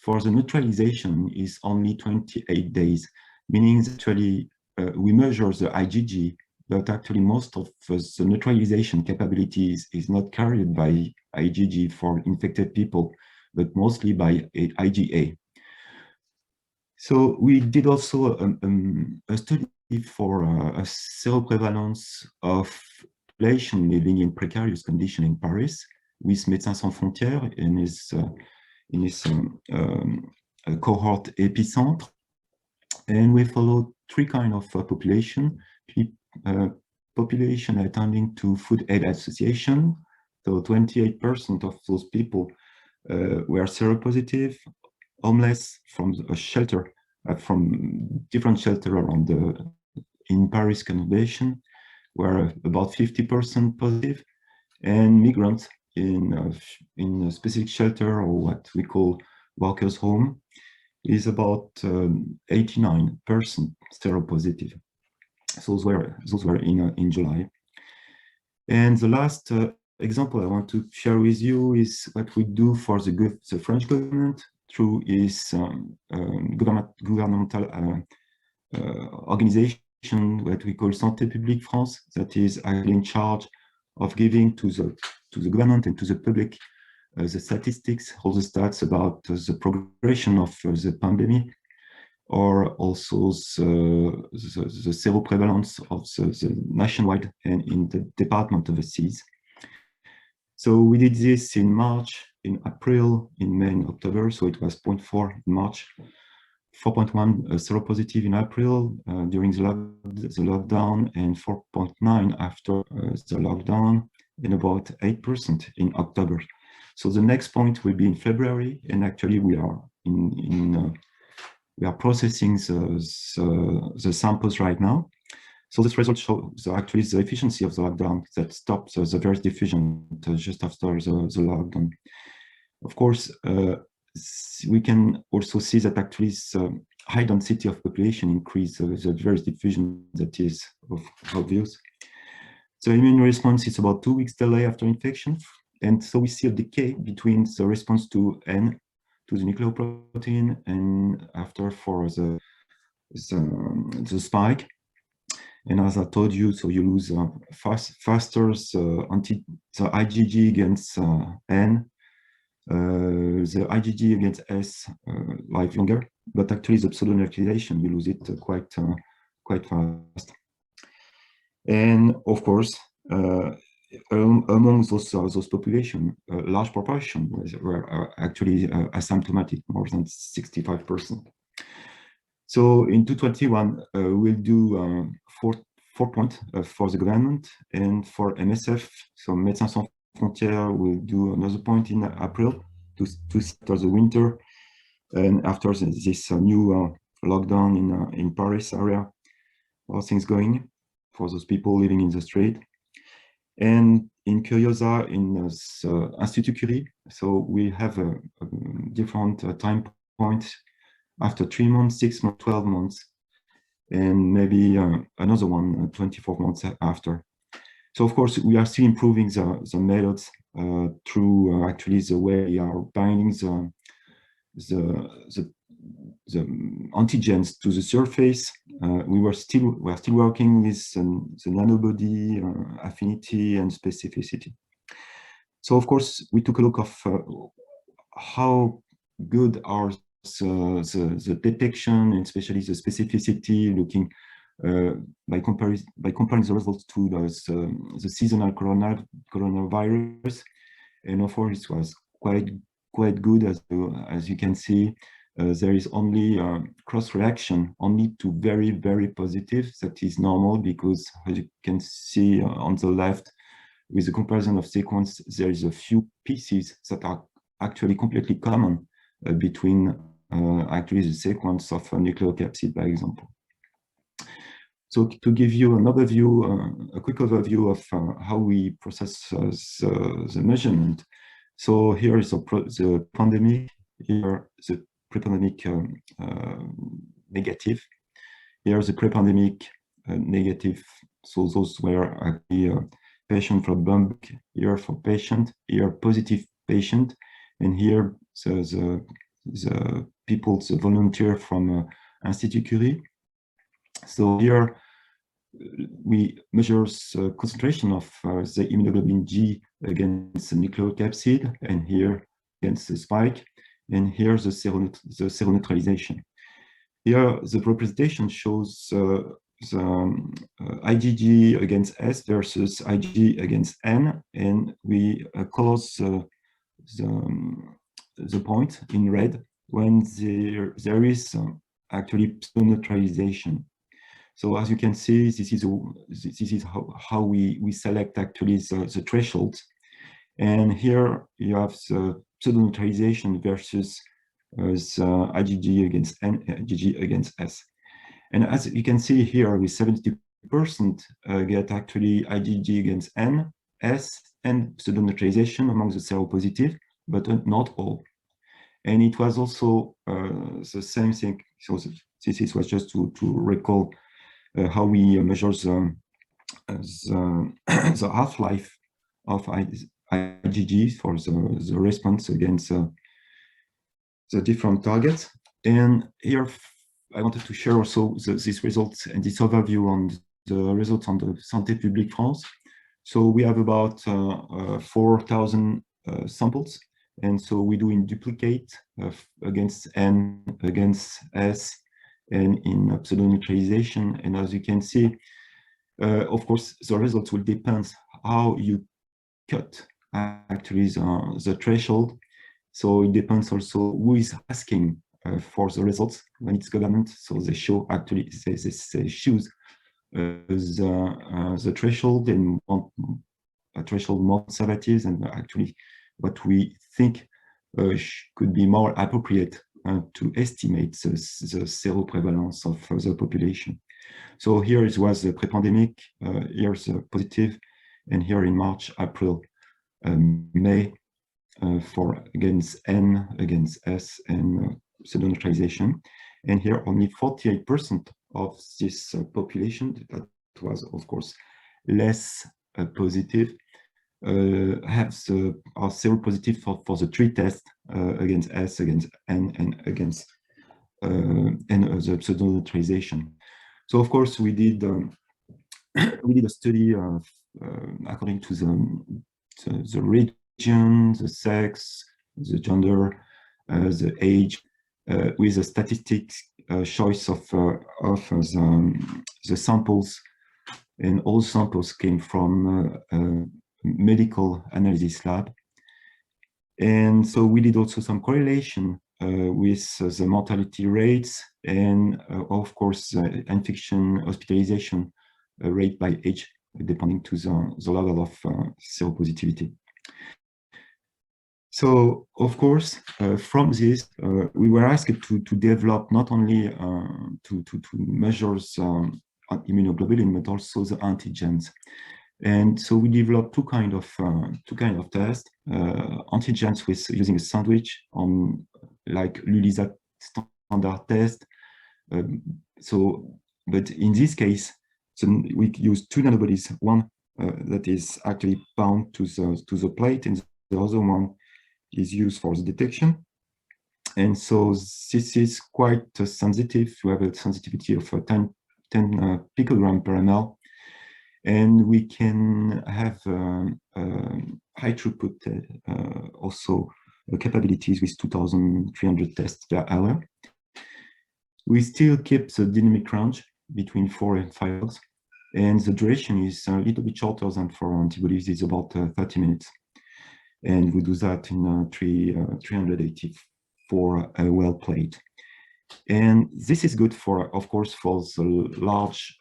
for the neutralization is only 28 days, meaning that actually we measure the IgG, but actually most of the neutralization capabilities is not carried by IgG for infected people, but mostly by IgA. So we did also a study for a seroprevalence of population living in precarious conditions in Paris with Médecins Sans Frontières in his cohort Epicentre. And we followed 3 kinds of population. Population attending to Food Aid Association. So 28% of those people were seropositive, homeless from a shelter, from different shelters around in Paris conurbation, were about 50% positive, and migrants in a specific shelter, or what we call workers' home, is about 89% seropositive. So those were in July. And the last example I want to share with you is what we do for the French government. through his governmental organization, what we call Santé Publique France, that is actually in charge of giving to the government and to the public the statistics, all the stats about the progression of the pandemic, or also the zero prevalence of the nationwide and in the department overseas. So we did this in March, in April, in May and October, so it was 0.4 in March, 4.1 seropositive in April during the lockdown, and 4.9 after the lockdown, and about 8% in October. So the next point will be in February, and actually we are we are processing the samples right now. So this result shows actually the efficiency of the lockdown that stops the virus diffusion just after the lockdown. Of course, we can also see that actually high density of population increase the virus diffusion that is obvious. The immune response is about 2 weeks delay after infection. And so we see a decay between the response to N, to the nucleoprotein, and after for the spike. And as I told you, so you lose faster the IgG against N, the IgG against S live longer, but actually the pseudo-neutralization, you lose it quite fast. And of course, among those population, a large proportion were actually asymptomatic, more than 65%. So in 2021, we'll do 4 points for the government, and for MSF, so Médecins Sans Frontières will do another point in April to see after the winter and after this new lockdown in Paris area, how things going for those people living in the street. And in Curiosa, in Institut Curie, so we have a different time point after 3 months, 6 months, 12 months, and maybe another one 24 months after. So of course, we are still improving the methods through actually the way we are binding the antigens to the surface. We are still working with the nanobody affinity and specificity. So of course, we took a look of how good are the detection and especially the specificity, looking by comparing the results to the seasonal coronavirus, and of course it was quite good. As you can see, there is only cross reaction only to very positive. That is normal because, as you can see on the left, with the comparison of sequence, there is a few pieces that are actually completely common between actually the sequence of a nucleocapsid, by example. So to give you an overview, a quick overview of how we process the measurement. So here is the pandemic, here the pre-pandemic negative, here is the pre-pandemic negative. So those were actually patient for bump, here for patient, here positive patient, and here the people, the volunteer from Institut Curie. So here we measure the concentration of the immunoglobulin G against the nucleocapsid, and here against the spike, and here the seroneutralization. Here the representation shows the IgG against S versus IgG against N, and we close the point in red when there is actually pseudo-neutralization. So as you can see, this is how we select actually the thresholds. And here you have the pseudo-neutralization versus the IgG against N, IgG against S. And as you can see here, with 70% get actually IgG against N, S, and pseudo-neutralization among the seropositive, but not all. And it was also the same thing. So this was just to recall how we measure the half-life of IgG for the response against the different targets. And here I wanted to share also these results and this overview on the results on the Santé Publique France. So we have about 4,000 samples. And so we do in duplicate against N, against S, and in pseudoneutralization. And as you can see, of course, the results will depend how you cut actually the threshold. So it depends also who is asking for the results when it's government. So they show actually, they choose the threshold and a threshold more conservative, and actually what we think could be more appropriate to estimate the seroprevalence of the population. So here it was the pre-pandemic, here's the positive, and here in March, April, May, for against N, against S, and pseudoneutralization. And here only 48% of this population, that was of course less positive, are seropositive for the three tests against S, against N, and against the pseudoneutralization. So of course we did a study according to the region, the sex, the gender, the age, with the statistics choice of the samples, and all samples came from medical analysis lab. And so we did also some correlation with the mortality rates and of course infection hospitalization rate by age, depending to the level of seropositivity. So of course from this we were asked to develop not only to measure immunoglobulin but also the antigens. And so we developed two kind of tests, antigens with using a sandwich on like Lulisa standard test. But in this case, we use two nanobodies, one that is actually bound to the plate, and the other one is used for the detection. And so this is quite sensitive. We have a sensitivity of 10 picogram per ml. And we can have high throughput also capabilities with 2,300 tests per hour. We still keep the dynamic range between 4 and 5 hours, and the duration is a little bit shorter than for antibodies. It's about 30 minutes, and we do that in 384 well plate. And this is good for, of course, for the large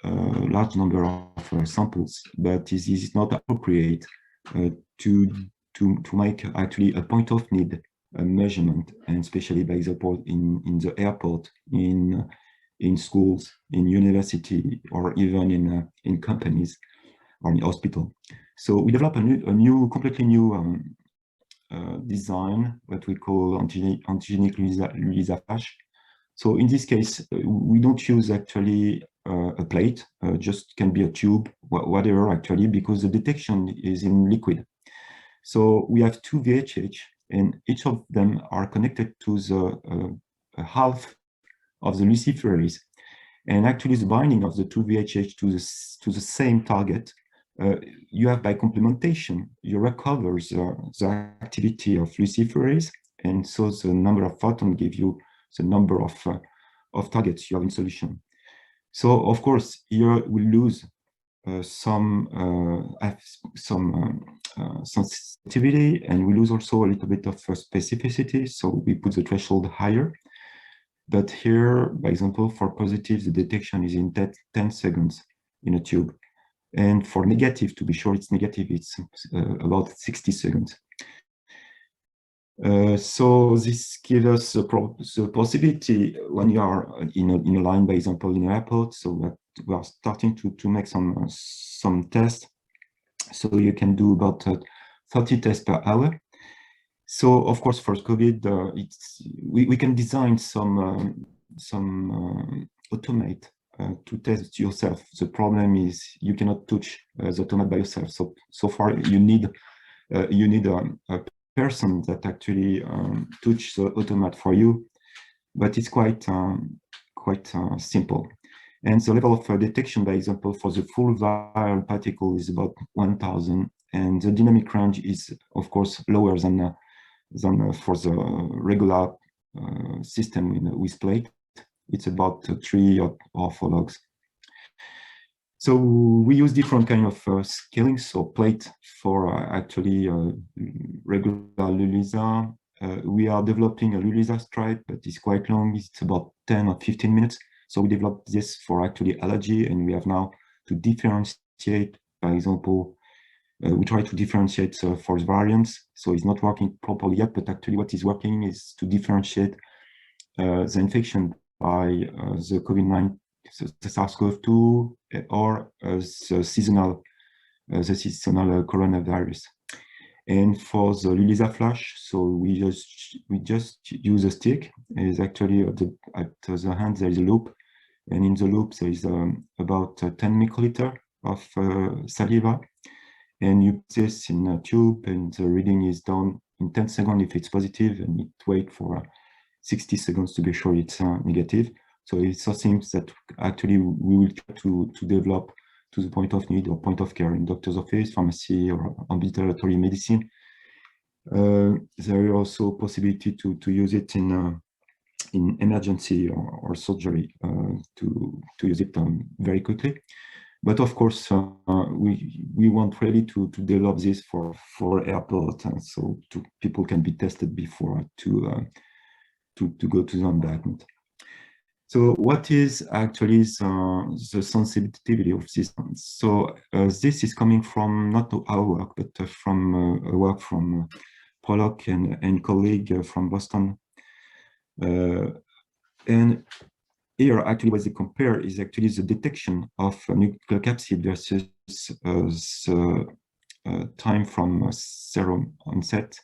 number of samples, but this is not appropriate to make actually a point of need measurement, and especially by example in the airport, in schools, in university, or even in companies or in hospital. So we developed a completely new design, what we call antigenic Lulisa. So in this case, we don't use actually a plate, just can be a tube, whatever actually, because the detection is in liquid. So we have two VHH, and each of them are connected to the half of the luciferase. And actually the binding of the two VHH to the same target, you have by complementation, you recover the activity of luciferase, and so the number of photons give you the number of targets you have in solution. So of course here we lose some sensitivity, and we lose also a little bit of specificity. So we put the threshold higher. But here, by example, for positive, the detection is in 10 seconds in a tube. And for negative, to be sure it's negative, it's about 60 seconds. So this gives us the possibility when you are in a line, by example, in an airport. So we are starting to make some tests. So you can do about 30 tests per hour. So of course, for COVID, we can design some automate to test yourself. The problem is you cannot touch the automate by yourself. So far you need a person that actually touch the automat for you, but it's quite simple. And the level of detection, by example, for the full viral particle is about 1,000, and the dynamic range is, of course, lower than for the regular system with plate. It's about 3 or 4 logs. So we use different kind of scaling. So plate for actually regular Lulisa. We are developing a Lulisa stripe, but it's quite long. It's about 10 or 15 minutes. So we developed this for actually allergy, and we have now to differentiate. For example, we try to differentiate for variants. So it's not working properly yet, but actually what is working is to differentiate the infection by the COVID-19, the SARS-CoV-2, or the seasonal coronavirus. And for the Lulisa flash, so we just use a stick. Is actually at the hand there is a loop, and in the loop there is about 10 microliter of saliva, and you put this in a tube, and the reading is done in 10 seconds if it's positive, and it wait for 60 seconds to be sure it's negative. So it's something that actually we will try to develop to the point of need or point of care in doctor's office, pharmacy, or ambulatory medicine. There is also possibility to use it in emergency or surgery to use it very quickly. But of course, we want really to develop this for airport, and so people can be tested before to go to the undiagnosed. So what is actually the sensitivity of this? So this is coming from not our work, but from a work from Pollock and colleague from Boston. And here, actually, what they compare is actually the detection of nucleocapsid versus the time from serum onset.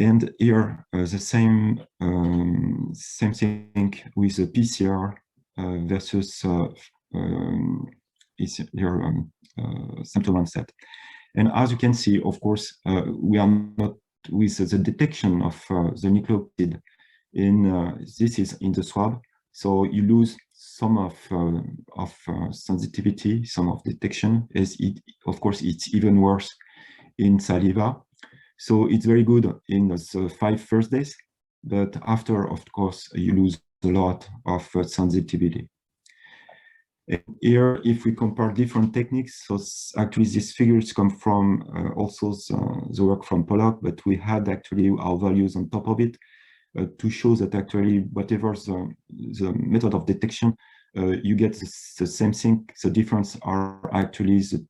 And here, the same thing with the PCR versus is here symptom onset. And as you can see, of course, we are not with the detection of the nucleotide this is in the swab, so you lose some of sensitivity, some of detection. As of course, it's even worse in saliva. So it's very good in the 5 first days, but after, of course, you lose a lot of sensitivity. And here, if we compare different techniques, so actually these figures come from also the work from Pollock, but we had actually our values on top of it to show that actually whatever the method of detection, you get the same thing. The difference are actually the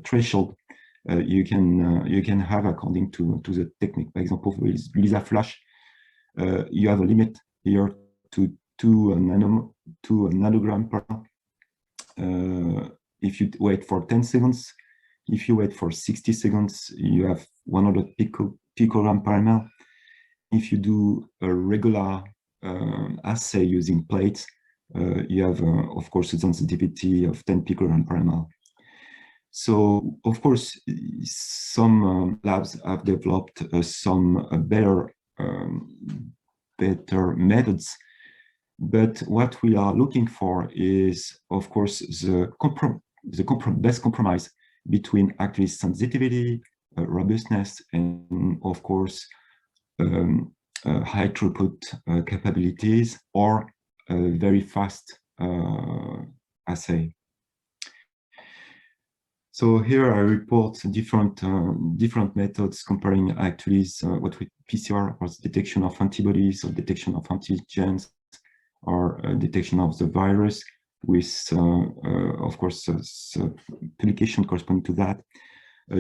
threshold you can have according to the technique. For example, with Lulisa flash, you have a limit here to 2 nanogram per ml. If you wait for 10 seconds, if you wait for 60 seconds, you have 100 picogram per ml. If you do a regular assay using plates, you have, of course, a sensitivity of 10 picogram per ml. So, of course, some labs have developed some better methods, but what we are looking for is, of course, the best compromise between actually sensitivity, robustness, and of course, high throughput capabilities, or very fast assay. So here I report different methods comparing actually what we PCR, or detection of antibodies, or detection of antigens, or detection of the virus, with of course publication corresponding to that.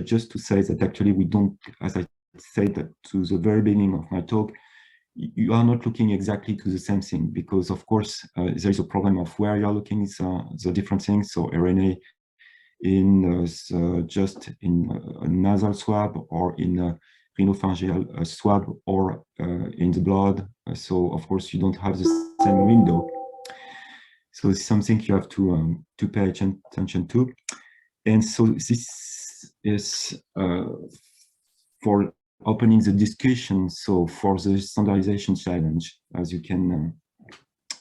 Just to say that actually we don't, as I said to the very beginning of my talk, you are not looking exactly to the same thing, because of course there is a problem of where you are looking the different things. So RNA in just in a nasal swab, or in a rhinopharyngeal swab, or in the blood. So of course you don't have the same window. So it's something you have to pay attention to. And so this is for opening the discussion. So for the standardization challenge, as you can,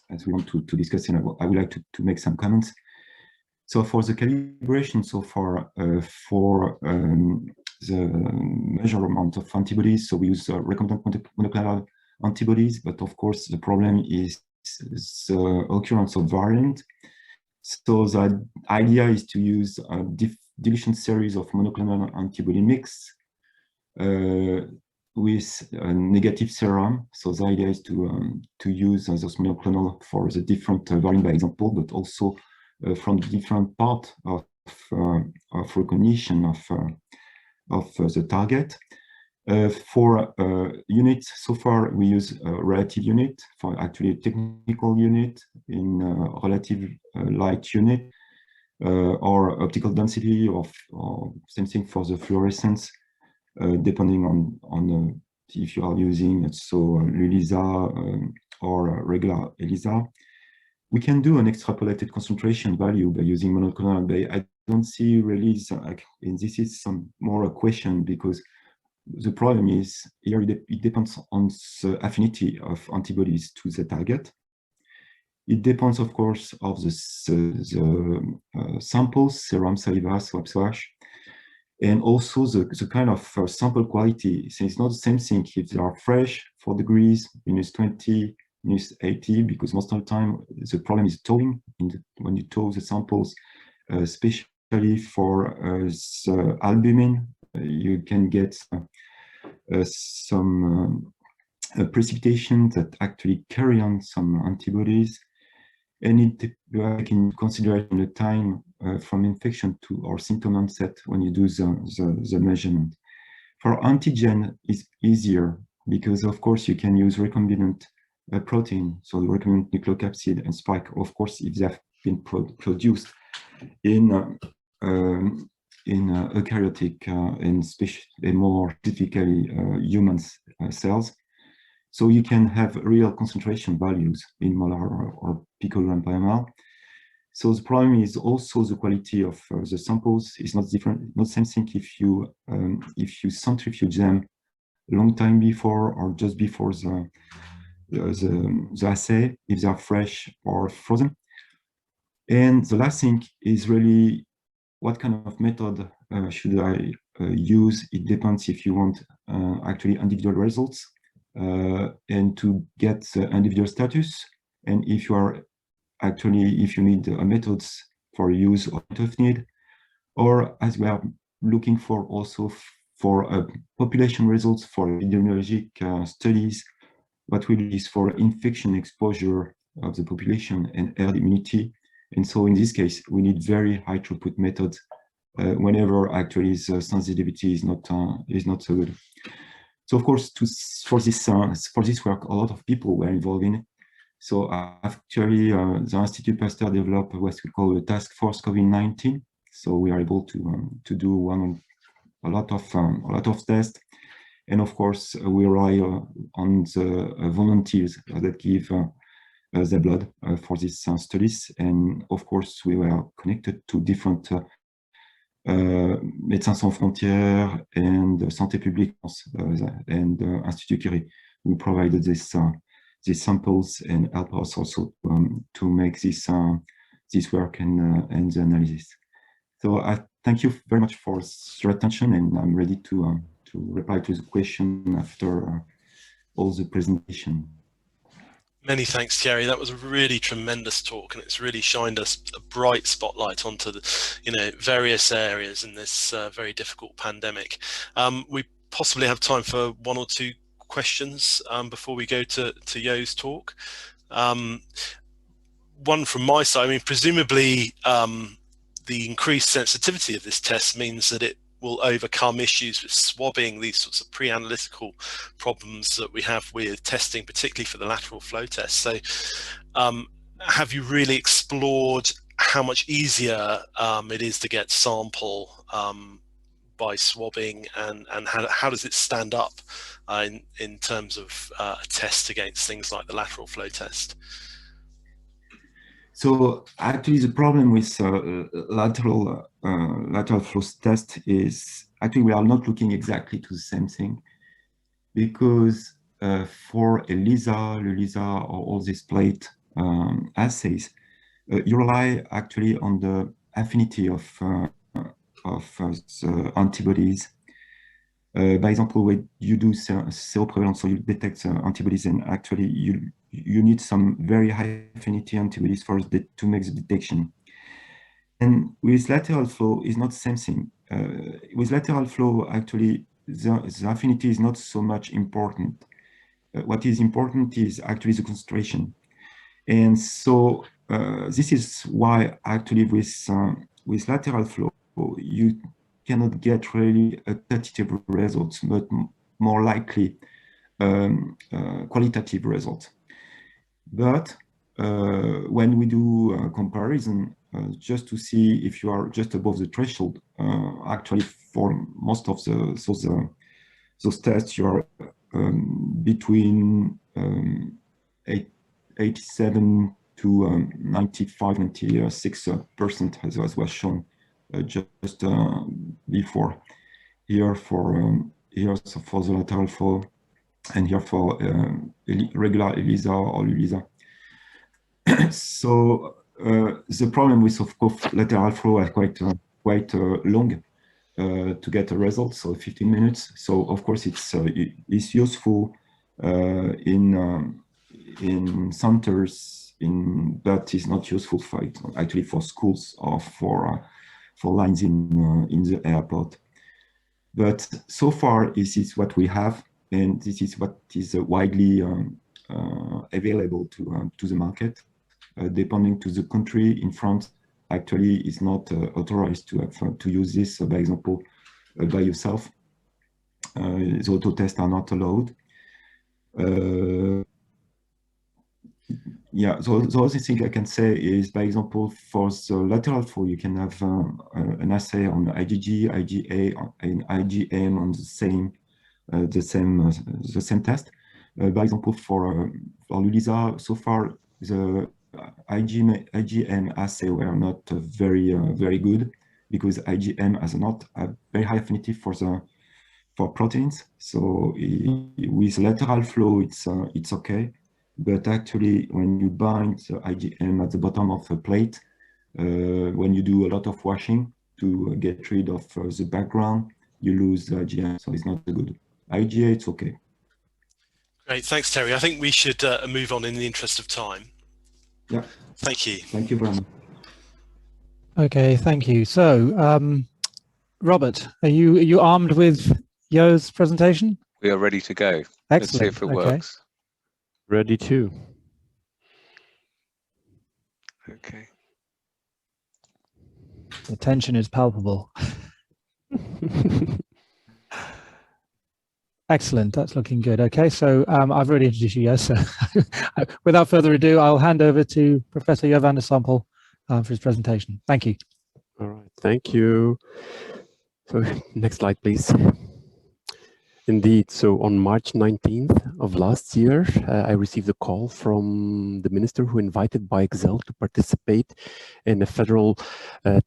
as we want to discuss, and I would like to make some comments. So for the calibration, so far for the measurement of antibodies, so we use recombinant monoclonal antibodies, but of course the problem is the occurrence of variant. So the idea is to use a dilution series of monoclonal antibody mix with a negative serum. So the idea is to use those monoclonal for the different variant, by example, but also from different part of recognition of the target. For units, so far we use a relative unit, for actually a technical unit in relative light unit, or optical density or same thing for the fluorescence, depending on if you are using ELISA or regular ELISA. We can do an extrapolated concentration value by using monoclonal, but I don't see really, and this is some more a question, because the problem is here it depends on the affinity of antibodies to the target. It depends, of course, of the samples, serum, saliva, swab swash, and also the kind of sample quality. So it's not the same thing if they are fresh, 4 degrees, -20, -80, because most of the time the problem is thawing when you thaw the samples, especially for the albumin. You can get some precipitation that actually carry on some antibodies, and it take in consideration the time from infection to or symptom onset when you do the measurement. For antigen, it's easier because, of course, you can use recombinant protein, so the recombinant nucleocapsid and spike, of course, if they have been produced in eukaryotic and more specifically human cells. So you can have real concentration values in molar or picogram per ml. So the problem is also the quality of the samples is not different, not the same thing if you centrifuge them a long time before or just before the assay, if they are fresh or frozen. And the last thing is really what kind of method should I use? It depends if you want actually individual results and to get the individual status, and if you are actually, if you need methods for use or of need, or as we are looking for also for population results for epidemiologic studies, what will is for infection exposure of the population and herd immunity. And so in this case, we need very high throughput methods whenever actually the sensitivity is not so good. So of course, for this work, a lot of people were involved in it. So actually, the Institute Pasteur developed what we call a task force COVID-19. So we are able to do a lot of tests, and of course we rely on the volunteers that give their blood for these studies. And of course, we were connected to different Médecins Sans Frontières and Santé Publique and Institut Curie. We provided these samples and help us also to make this work and the analysis. So I thank you very much for your attention, and I'm ready to reply to the question after all the presentation. Many thanks, Thierry. That was a really tremendous talk, and it's really shined us a bright spotlight onto the, various areas in this very difficult pandemic. We possibly have time for 1 or 2 questions before we go to Yo's talk. One from my side, I mean, presumably the increased sensitivity of this test means that it will overcome issues with swabbing, these sorts of pre-analytical problems that we have with testing, particularly for the lateral flow test. So have you really explored how much easier it is to get sample by swabbing, and how does it stand up in terms of a test against things like the lateral flow test? So actually, the problem with lateral flow test is actually we are not looking exactly to the same thing, because for ELISA, LISA, or all these plate assays, you rely actually on the affinity of the antibodies. By example, when you do seroprevalence, so you detect antibodies, and actually you need some very high affinity antibodies to make the detection. And with lateral flow, is not the same thing. With lateral flow, actually, the affinity is not so much important. What is important is actually the concentration. And so this is why actually with lateral flow, you cannot get really a quantitative results, but more likely qualitative results. But when we do a comparison, just to see if you are just above the threshold, actually for most of those tests, you are between 87 to 95, 96% as was shown just before. Here for so for the lateral flow, and here for regular ELISA or LISA. So the problem with, of course, lateral flow are quite long to get a result, so 15 minutes. So of course it's useful in centers, but it's not useful for actually for schools or for lines in the airport. But so far, this is what we have, and this is what is widely available to the market. Depending to the country, in France, actually is not authorized to use this, by example, by yourself. The auto tests are not allowed. Yeah, so the other thing I can say is, by example, for the lateral flow, you can have an assay on IgG, IgA, and IgM on the same test. By example, for LISA, so far the IgM assay were not very good, because IgM has not a very high affinity for proteins. So with lateral flow, it's okay. But actually, when you bind the IgM at the bottom of the plate, when you do a lot of washing to get rid of the background, you lose the IgM, so it's not good. IgA, it's okay. Great, thanks, Terry. I think we should move on in the interest of time. Yeah. Thank you. Thank you very much. Okay, thank you. So, Robert, are you armed with Yo's presentation? We are ready to go. Excellent. Let's see if it works. Ready to. Okay. The tension is palpable. Excellent, that's looking good. Okay, so I've already introduced you, Yo, so without further ado, I'll hand over to Professor Jo van der Sampel for his presentation. Thank you. All right, thank you. So next slide, please. Indeed, so on March 19th of last year, I received a call from the minister who invited BioXL to participate in a federal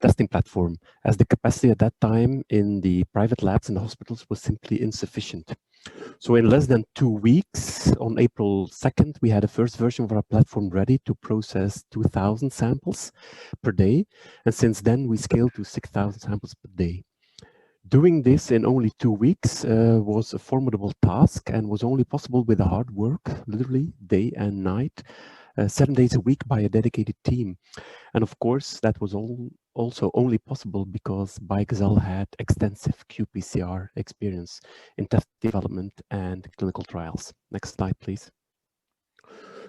testing platform, as the capacity at that time in the private labs and hospitals was simply insufficient. So in less than 2 weeks, on April 2nd, we had a first version of our platform ready to process 2,000 samples per day. And since then, we scaled to 6,000 samples per day. Doing this in only 2 weeks was a formidable task, and was only possible with the hard work, literally day and night, 7 days a week by a dedicated team. And of course, that was also only possible because BioXL had extensive Qpcr experience in test development and clinical trials. Next slide, please.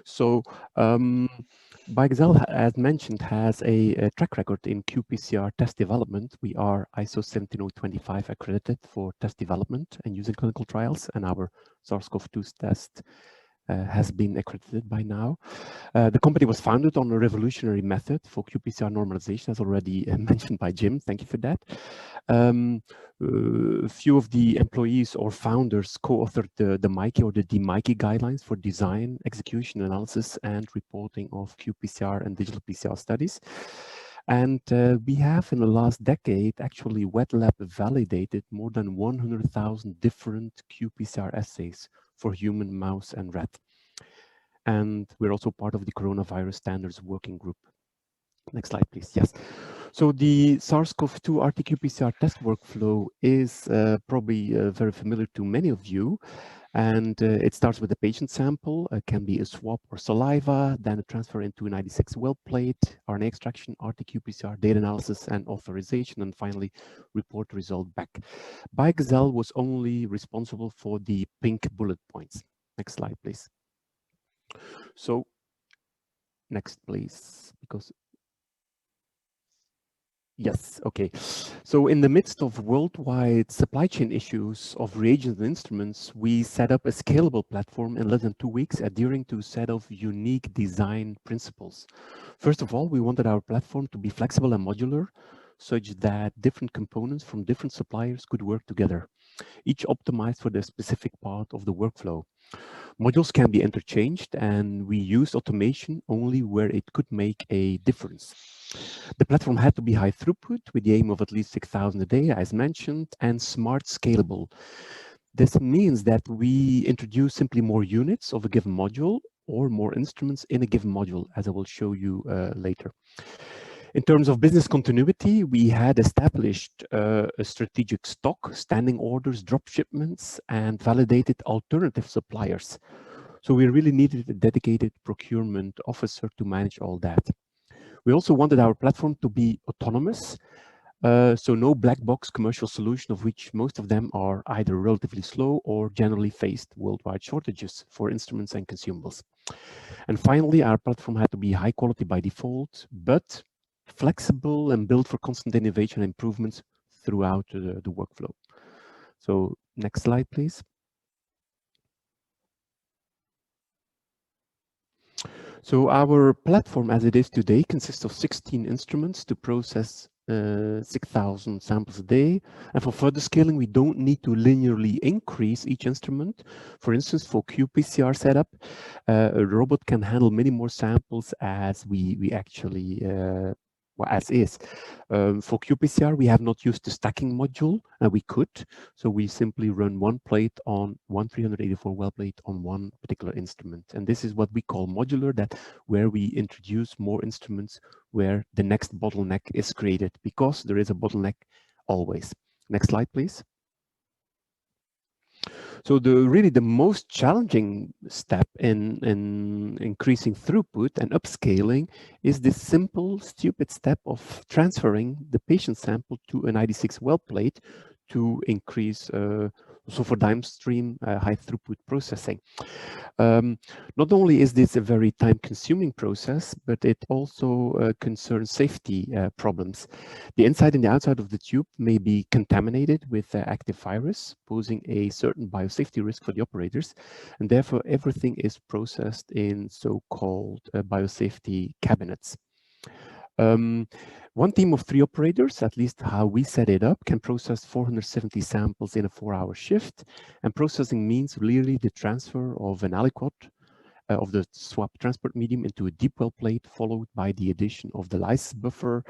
So BioXL, as mentioned, has a track record in Qpcr test development. We are ISO 17025 accredited for test development and using clinical trials, and our SARS-CoV-2 test has been accredited by now. The company was founded on a revolutionary method for Qpcr normalization, as already mentioned by Jim. Thank you for that. A few of the employees or founders co-authored the MIKE or the DMIKE guidelines for design, execution, analysis, and reporting of Qpcr and digital PCR studies. And we have in the last decade actually wet lab validated more than 100,000 different Qpcr assays for human, mouse, and rat. And we're also part of the coronavirus standards working group. Next slide, please. Yes. So the SARS-CoV-2 RT-qPCR test workflow is probably very familiar to many of you. And it starts with a patient sample. It can be a swab or saliva, then a transfer into an 96 well plate, RNA extraction, RT-qPCR, data analysis, and authorization, and finally report the result back. BioXL was only responsible for the pink bullet points. Next slide, please. So, next, please, because yes, okay. So in the midst of worldwide supply chain issues of reagents and instruments, we set up a scalable platform in less than 2 weeks, adhering to a set of unique design principles. First of all, we wanted our platform to be flexible and modular, such that different components from different suppliers could work together, each optimized for the specific part of the workflow. Modules can be interchanged, and we use automation only where it could make a difference. The platform had to be high throughput with the aim of at least 6,000 a day, as mentioned, and smart scalable. This means that we introduce simply more units of a given module or more instruments in a given module, as I will show you later. In terms of business continuity, we had established a strategic stock, standing orders, drop shipments, and validated alternative suppliers. So we really needed a dedicated procurement officer to manage all that. We also wanted our platform to be autonomous, so no black box commercial solution, of which most of them are either relatively slow or generally faced worldwide shortages for instruments and consumables. And finally, our platform had to be high quality by default, but flexible and built for constant innovation and improvements throughout the workflow. So next slide, please. So our platform as it is today consists of 16 instruments to process 6,000 samples a day. And for further scaling, we don't need to linearly increase each instrument. For instance, for Qpcr setup, a robot can handle many more samples as we actually well, as is. For Qpcr, we have not used the stacking module, and we could. So we simply run one plate on one 384 well plate on one particular instrument. And this is what we call modular, that where we introduce more instruments where the next bottleneck is created, because there is a bottleneck always. Next slide, please. So really the most challenging step in increasing throughput and upscaling is this simple, stupid step of transferring the patient sample to an 96 well plate to increase, so for downstream high throughput processing. Not only is this a very time-consuming process, but it also concerns safety problems. The inside and the outside of the tube may be contaminated with active virus, posing a certain biosafety risk for the operators, and therefore everything is processed in so-called biosafety cabinets. One team of 3 operators, at least how we set it up, can process 470 samples in a 4-hour shift. And processing means really the transfer of an aliquot of the swab transport medium into a deep well plate, followed by the addition of the lysis buffer,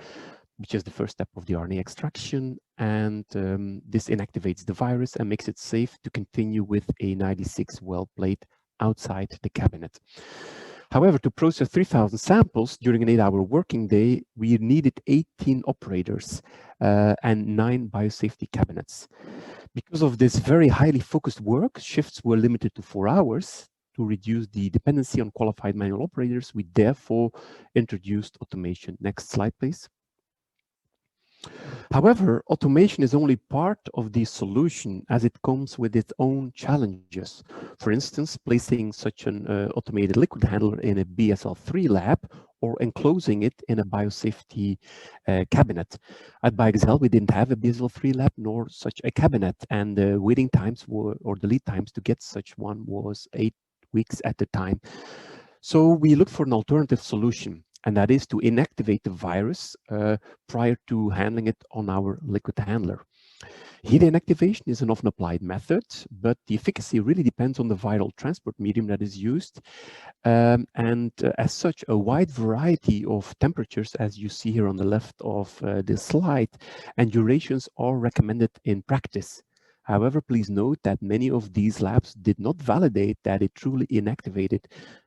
which is the first step of the RNA extraction. And this inactivates the virus and makes it safe to continue with a 96 well plate outside the cabinet. However, to process 3,000 samples during an 8-hour working day, we needed 18 operators and 9 biosafety cabinets. Because of this very highly focused work, shifts were limited to 4 hours. To reduce the dependency on qualified manual operators, we therefore introduced automation. Next slide, please. However, automation is only part of the solution, as it comes with its own challenges. For instance, placing such an automated liquid handler in a BSL-3 lab or enclosing it in a biosafety cabinet. At BioXL, we didn't have a BSL-3 lab nor such a cabinet, and the waiting times were, or the lead times to get such one was weeks at a time. So we looked for an alternative solution, and that is to inactivate the virus prior to handling it on our liquid handler. Heat inactivation is an often applied method, but the efficacy really depends on the viral transport medium that is used. As such, a wide variety of temperatures, as you see here on the left of this slide, and durations are recommended in practice. However, please note that many of these labs did not validate that it truly inactivated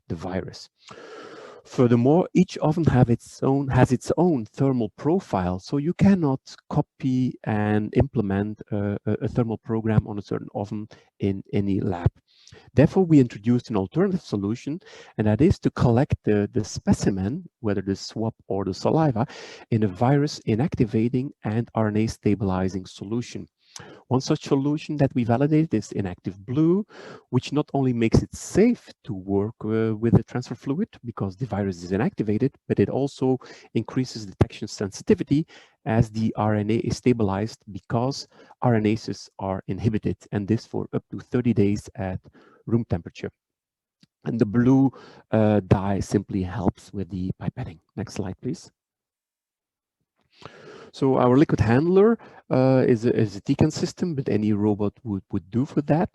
the virus. Furthermore, each oven has its own thermal profile, so you cannot copy and implement a thermal program on a certain oven in any lab. Therefore, we introduced an alternative solution, and that is to collect the specimen, whether the swab or the saliva, in a virus inactivating and RNA stabilizing solution. One such solution that we validated is Inactive Blue, which not only makes it safe to work with the transfer fluid because the virus is inactivated, but it also increases detection sensitivity as the RNA is stabilized because RNases are inhibited, and this for up to 30 days at room temperature. And the blue dye simply helps with the pipetting. Next slide, please. So our liquid handler is a TCAN system, but any robot would do for that.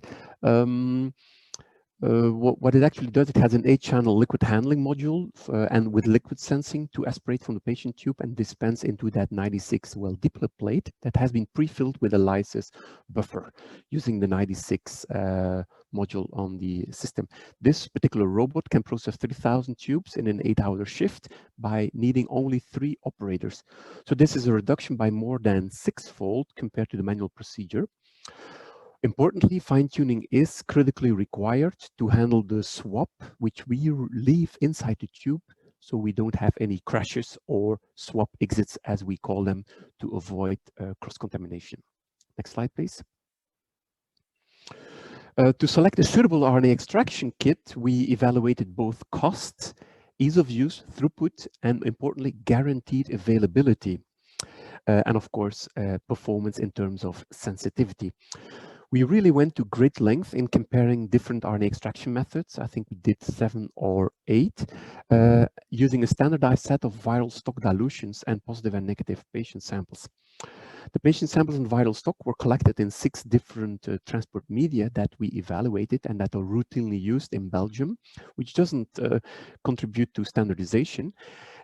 What it actually does, it has an 8-channel liquid handling module and with liquid sensing to aspirate from the patient tube and dispense into that 96 well Dippler plate that has been pre-filled with a lysis buffer using the 96 module on the system. This particular robot can process 30,000 tubes in an 8-hour shift by needing only 3 operators. So this is a reduction by more than 6-fold compared to the manual procedure. Importantly, fine-tuning is critically required to handle the swab, which we leave inside the tube, so we don't have any crashes or swab exits, as we call them, to avoid cross-contamination. Next slide, please. To select a suitable RNA extraction kit, we evaluated both cost, ease of use, throughput, and importantly, guaranteed availability. And of course, performance in terms of sensitivity. We really went to great length in comparing different RNA extraction methods. I think we did 7 or 8, using a standardized set of viral stock dilutions and positive and negative patient samples. The patient samples and viral stock were collected in 6 different transport media that we evaluated and that are routinely used in Belgium, which doesn't contribute to standardization,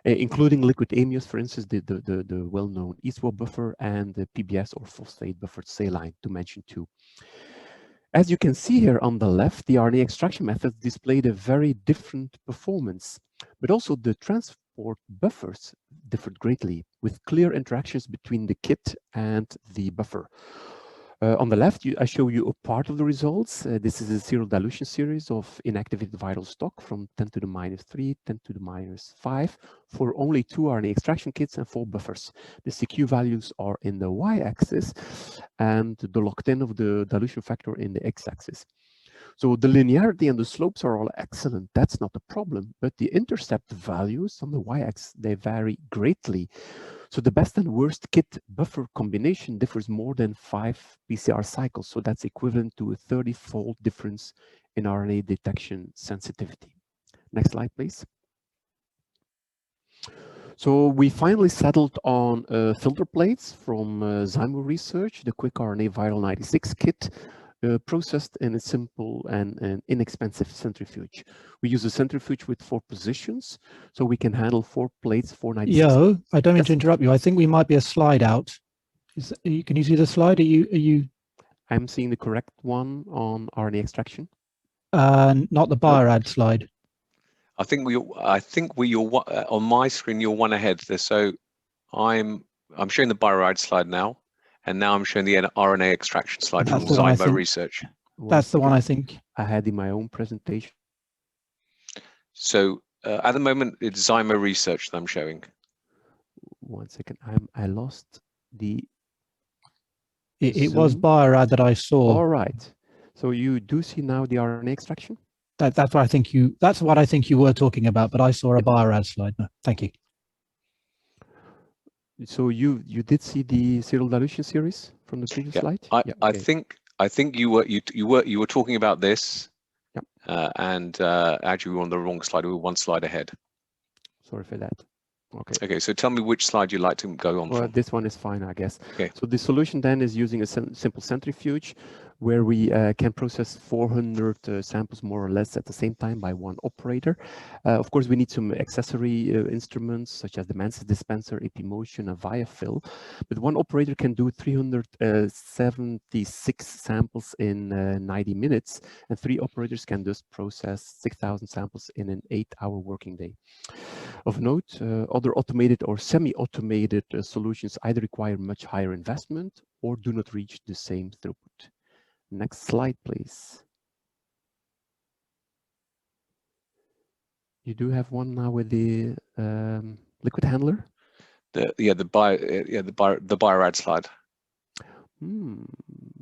including liquid amnios, for instance, the well-known eSwab buffer, and the PBS or phosphate buffered saline, to mention 2. As you can see here on the left, the RNA extraction methods displayed a very different performance, but also the transport buffers differed greatly, with clear interactions between the kit and the buffer. On the left, I show you a part of the results. This is a serial dilution series of inactivated viral stock from 10 to the minus 3, 10 to the minus 5 for only 2 RNA extraction kits and 4 buffers. The CQ values are in the y-axis and the locked-in of the dilution factor in the x-axis. So the linearity and the slopes are all excellent. That's not a problem, but the intercept values on the y-axis, they vary greatly. So the best and worst kit buffer combination differs more than 5 PCR cycles. So that's equivalent to a 30-fold difference in RNA detection sensitivity. Next slide, please. So we finally settled on filter plates from Zymo Research, the Quick RNA Viral 96 kit, processed in a simple and inexpensive centrifuge. We use a centrifuge with 4 positions, so we can handle 4 plates, 496. Yo, I don't mean to interrupt you. I think we might be a slide out. Can you see the slide? Are you? I'm seeing the correct one on RNA extraction. Not the Bio-Rad slide. I think you're on my screen. You're one ahead there. So I'm showing the Bio-Rad slide now. And now I'm showing the RNA extraction slide from Zymo Research. That's the one I think I had in my own presentation. So at the moment, it's Zymo Research that I'm showing. One second, I lost the. It was Bio-Rad that I saw. All right. So you do see now the RNA extraction? That's what I think you. That's what I think you were talking about. But I saw a Bio-Rad slide. No, thank you. So you did see the serial dilution series from the previous slide? I think you were talking about this. Yep. Actually, we're on the wrong slide. We're one slide ahead. Sorry for that. Okay. Okay, so tell me which slide you'd like to go on from. This one is fine, I guess. Okay. So the solution then is using a simple centrifuge where we can process 400 samples more or less at the same time by one operator. Of course, we need some accessory instruments such as the Mansus dispenser, Epimotion, and Viafill. But one operator can do 376 samples in 90 minutes, and 3 operators can just process 6,000 samples in an 8-hour working day. Of note, other automated or semi-automated solutions either require much higher investment or do not reach the same throughput. Next slide, please. You do have one now with the liquid handler. The Biorad slide.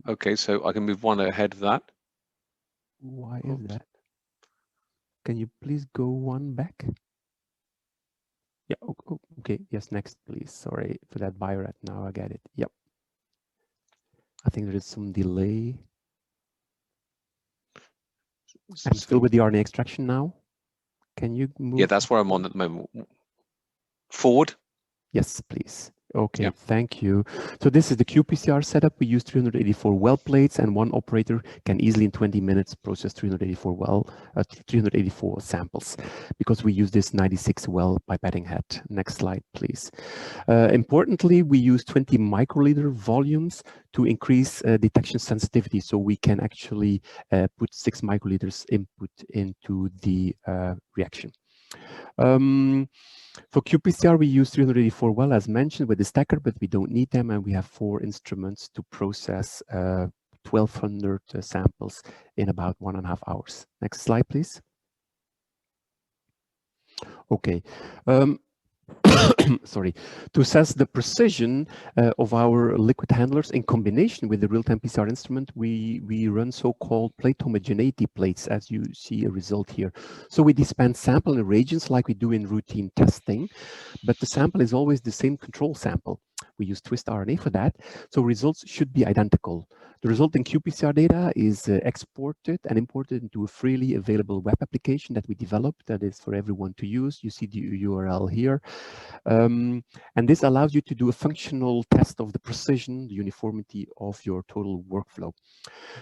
Okay, so I can move one ahead of that. Why is that? Can you please go one back? Yeah. Okay. Yes. Next, please. Sorry for that Biorad. Now I get it. Yep. I think there is some delay. I'm still with the RNA extraction now. Can you move? Yeah, that's where I'm on at the moment. Forward. Yes, please. Okay, yeah. Thank you. So this is the Qpcr setup. We use 384 well plates, and one operator can easily in 20 minutes process 384 samples because we use this 96 well pipetting head. Next slide, please. Importantly, we use 20 microliter volumes to increase detection sensitivity, so we can actually put 6 microliters input into the reaction. For Qpcr, we use 384 well, as mentioned, with the stacker, but we don't need them, and we have 4 instruments to process 1,200 samples in about 1.5 hours. Next slide, please. Okay. Sorry, to assess the precision of our liquid handlers in combination with the real-time PCR instrument, we run so-called plate homogeneity plates, as you see a result here. So we dispense sample in reagents like we do in routine testing, but the sample is always the same control sample. We use twist RNA for that, so results should be identical. The resulting Qpcr data is exported and imported into a freely available web application that we developed that is for everyone to use. You see the URL here. And this allows you to do a functional test of the precision, the uniformity of your total workflow.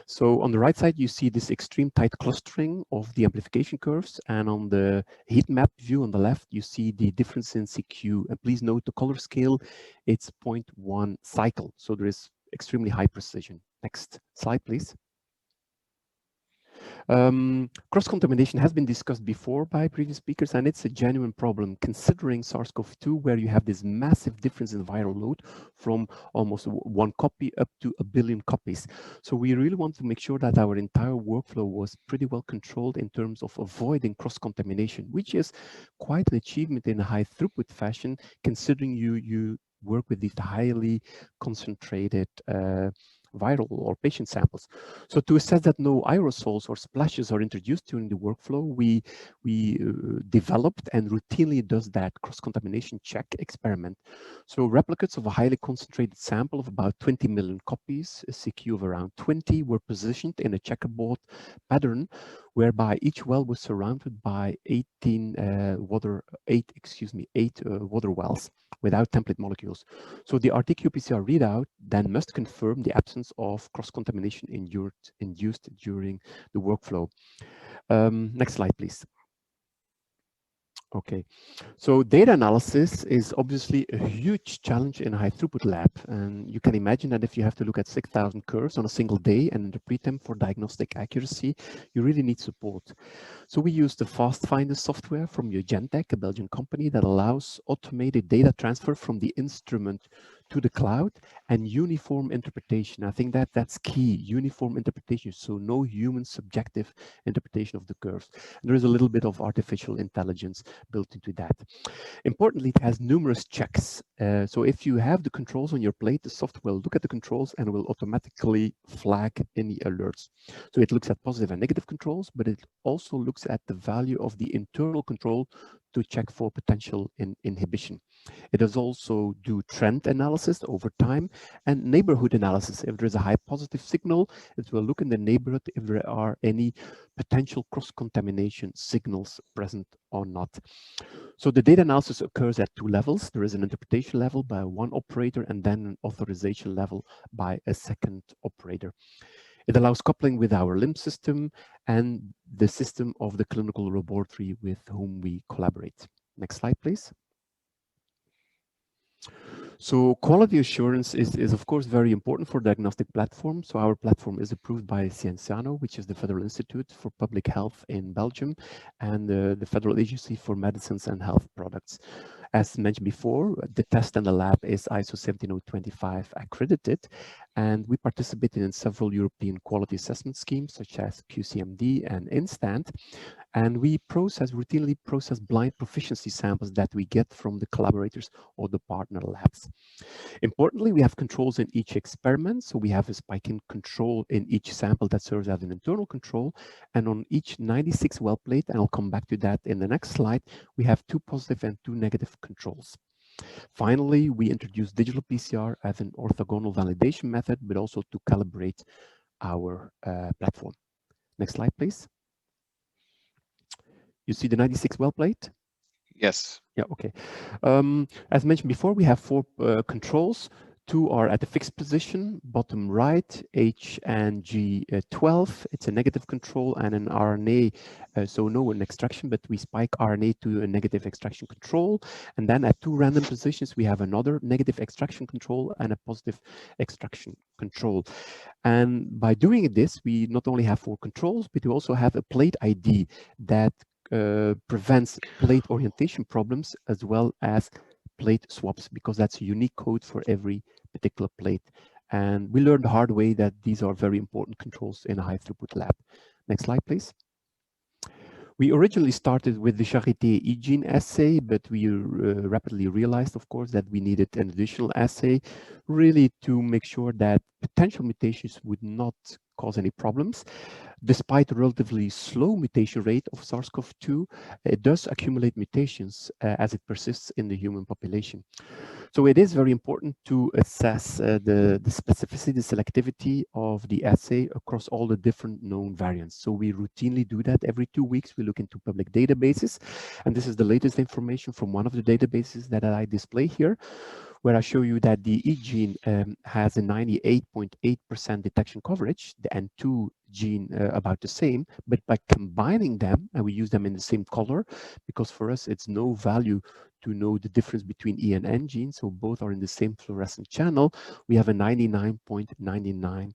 So on the right side, you see this extreme tight clustering of the amplification curves. And on the heat map view on the left, you see the difference in CQ. And please note the color scale, it's 0.1 cycle. So there is extremely high precision. Next slide, please. Cross-contamination has been discussed before by previous speakers, and it's a genuine problem considering SARS-CoV-2, where you have this massive difference in viral load from almost 1 copy up to 1 billion copies. So we really want to make sure that our entire workflow was pretty well controlled in terms of avoiding cross-contamination, which is quite an achievement in a high throughput fashion, considering you work with these highly concentrated viral or patient samples. So to assess that no aerosols or splashes are introduced during the workflow, we developed and routinely does that cross-contamination check experiment. So replicates of a highly concentrated sample of about 20 million copies, a CQ of around 20, were positioned in a checkerboard pattern whereby each well was surrounded by 8 water wells without template molecules. So the RT-qPCR readout then must confirm the absence of cross-contamination induced during the workflow. Next slide, please. Okay, so data analysis is obviously a huge challenge in a high throughput lab. And you can imagine that if you have to look at 6,000 curves on a single day and interpret them for diagnostic accuracy, you really need support. So we use the FastFinder software from Genentech, a Belgian company that allows automated data transfer from the instrument to the cloud and uniform interpretation. I think that's key, uniform interpretation, so no human subjective interpretation of the curves. And there is a little bit of artificial intelligence built into that. Importantly, it has numerous checks. So if you have the controls on your plate, the software will look at the controls and will automatically flag any alerts. So it looks at positive and negative controls, but it also looks at the value of the internal control to check for potential inhibition. It does also do trend analysis over time and neighborhood analysis. If there is a high positive signal, it will look in the neighborhood if there are any potential cross-contamination signals present or not. So the data analysis occurs at two levels. There is an interpretation level by one operator and then an authorization level by a second operator. It allows coupling with our LIMS system and the system of the clinical laboratory with whom we collaborate. Next slide, please. So quality assurance is of course very important for diagnostic platform. So our platform is approved by Cienciano, which is the Federal Institute for Public Health in Belgium, and the Federal Agency for Medicines and Health Products. As mentioned before, the test and the lab is ISO 17025 accredited, and we participated in several European quality assessment schemes such as QCMD and Instant. And we routinely process blind proficiency samples that we get from the collaborators or the partner labs. Importantly, we have controls in each experiment. So we have a spike-in control in each sample that serves as an internal control. And on each 96 well plate, and I'll come back to that in the next slide, we have 2 positive and 2 negative controls. Finally, we introduced digital PCR as an orthogonal validation method, but also to calibrate our platform. Next slide, please. You see the 96 well plate? Yes. Yeah, okay. As mentioned before, we have 4 controls. 2 are at a fixed position, bottom right, H and G12. It's a negative control, and an RNA, so no an extraction, but we spike RNA to a negative extraction control. And then at 2 random positions, we have another negative extraction control and a positive extraction control. And by doing this, we not only have 4 controls, but we also have a plate ID that prevents plate orientation problems as well as plate swaps, because that's a unique code for every particular plate. And we learned the hard way that these are very important controls in a high throughput lab. Next slide, please. We originally started with the Charité e-gene assay, but we rapidly realized, of course, that we needed an additional assay really to make sure that potential mutations would not cause any problems. Despite a relatively slow mutation rate of SARS-CoV-2, it does accumulate mutations as it persists in the human population. So it is very important to assess the specificity, the selectivity of the assay across all the different known variants. So we routinely do that every 2 weeks. We look into public databases, and this is the latest information from one of the databases that I display here, where I show you that the e-gene has a 98.8% detection coverage, the N2 gene about the same, but by combining them, and we use them in the same color, because for us it's no value to know the difference between E and N genes, so both are in the same fluorescent channel, we have a 99.99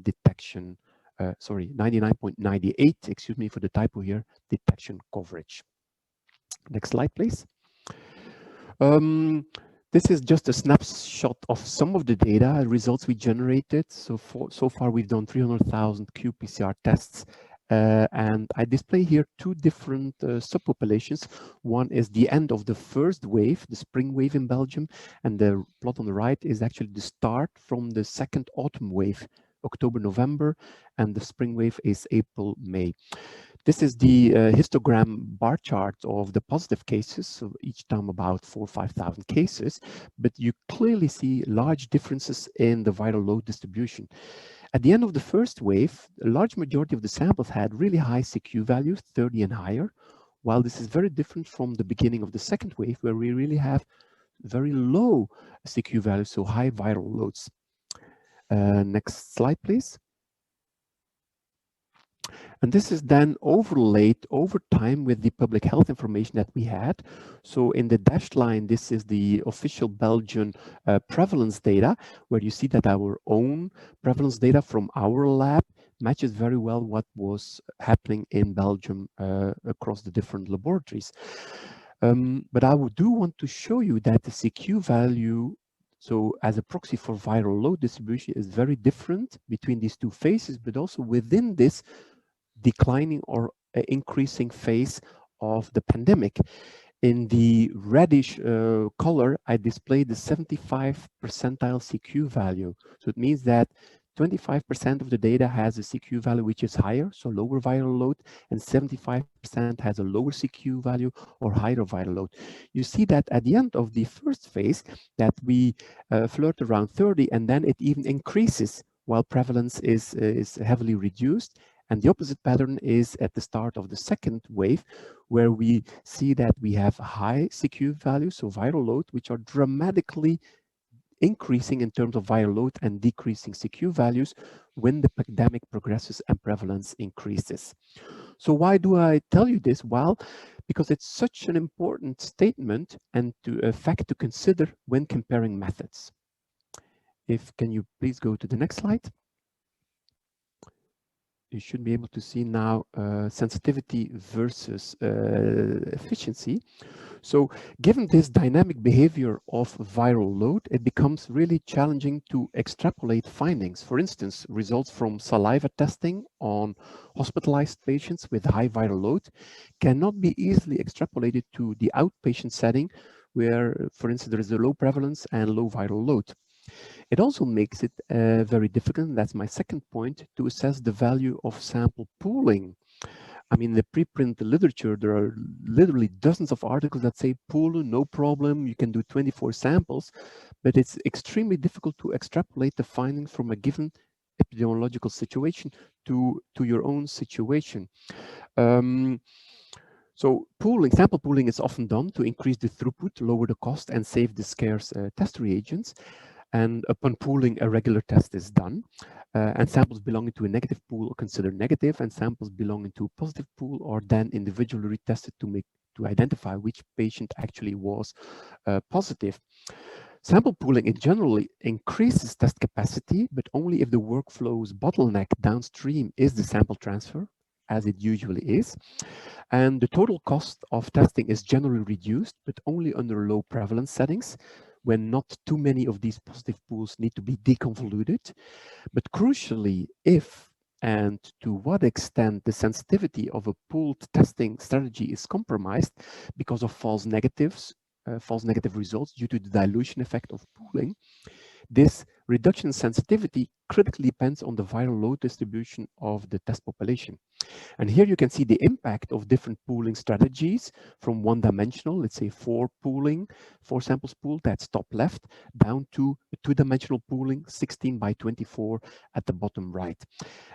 detection, 99.98, excuse me for the typo here, detection coverage. Next slide, please. This is just a snapshot of some of the data results we generated. So far we've done 300,000 Qpcr tests, and I display here 2 different subpopulations. One is the end of the first wave, the spring wave in Belgium, and the plot on the right is actually the start from the second autumn wave, October, November, and the spring wave is April, May. This is the histogram bar chart of the positive cases, so each time about 4,000 or 5,000 cases, but you clearly see large differences in the viral load distribution. At the end of the first wave, a large majority of the samples had really high CQ values, 30 and higher, while this is very different from the beginning of the second wave, where we really have very low CQ values, so high viral loads. Next slide, please. And this is then overlaid over time with the public health information that we had. So in the dashed line, this is the official Belgian prevalence data, where you see that our own prevalence data from our lab matches very well what was happening in Belgium across the different laboratories. But I do want to show you that the CQ value, so as a proxy for viral load distribution, is very different between these 2 phases, but also within this declining or increasing phase of the pandemic. In the reddish color, I display the 75 percentile CQ value. So it means that 25% of the data has a CQ value which is higher, so lower viral load, and 75% has a lower CQ value or higher viral load. You see that at the end of the first phase that we flirt around 30, and then it even increases while prevalence is heavily reduced. And the opposite pattern is at the start of the second wave, where we see that we have high CQ values, so viral load, which are dramatically increasing in terms of viral load and decreasing CQ values when the pandemic progresses and prevalence increases. So why do I tell you this? Well, because it's such an important statement and a fact to consider when comparing methods. Can you please go to the next slide? You should be able to see now sensitivity versus efficiency. So given this dynamic behavior of viral load, it becomes really challenging to extrapolate findings. For instance, results from saliva testing on hospitalized patients with high viral load cannot be easily extrapolated to the outpatient setting where, for instance, there is a low prevalence and low viral load. It also makes it very difficult, and that's my second point, to assess the value of sample pooling. I mean, in the preprint literature, there are literally dozens of articles that say pool, no problem, you can do 24 samples, but it's extremely difficult to extrapolate the findings from a given epidemiological situation to your own situation. So sample pooling is often done to increase the throughput, lower the cost, and save the scarce test reagents. And upon pooling, a regular test is done. And samples belonging to a negative pool are considered negative, and samples belonging to a positive pool are then individually retested to identify which patient actually was positive. Sample pooling in generally increases test capacity, but only if the workflow's bottleneck downstream is the sample transfer, as it usually is. And the total cost of testing is generally reduced, but only under low prevalence settings, when not too many of these positive pools need to be deconvoluted. But crucially, if and to what extent the sensitivity of a pooled testing strategy is compromised because of false negative results due to the dilution effect of pooling, this reduction in sensitivity critically depends on the viral load distribution of the test population. And here you can see the impact of different pooling strategies from one-dimensional, let's say 4 samples pooled, that's top left, down to 2-dimensional pooling, 16 by 24 at the bottom right.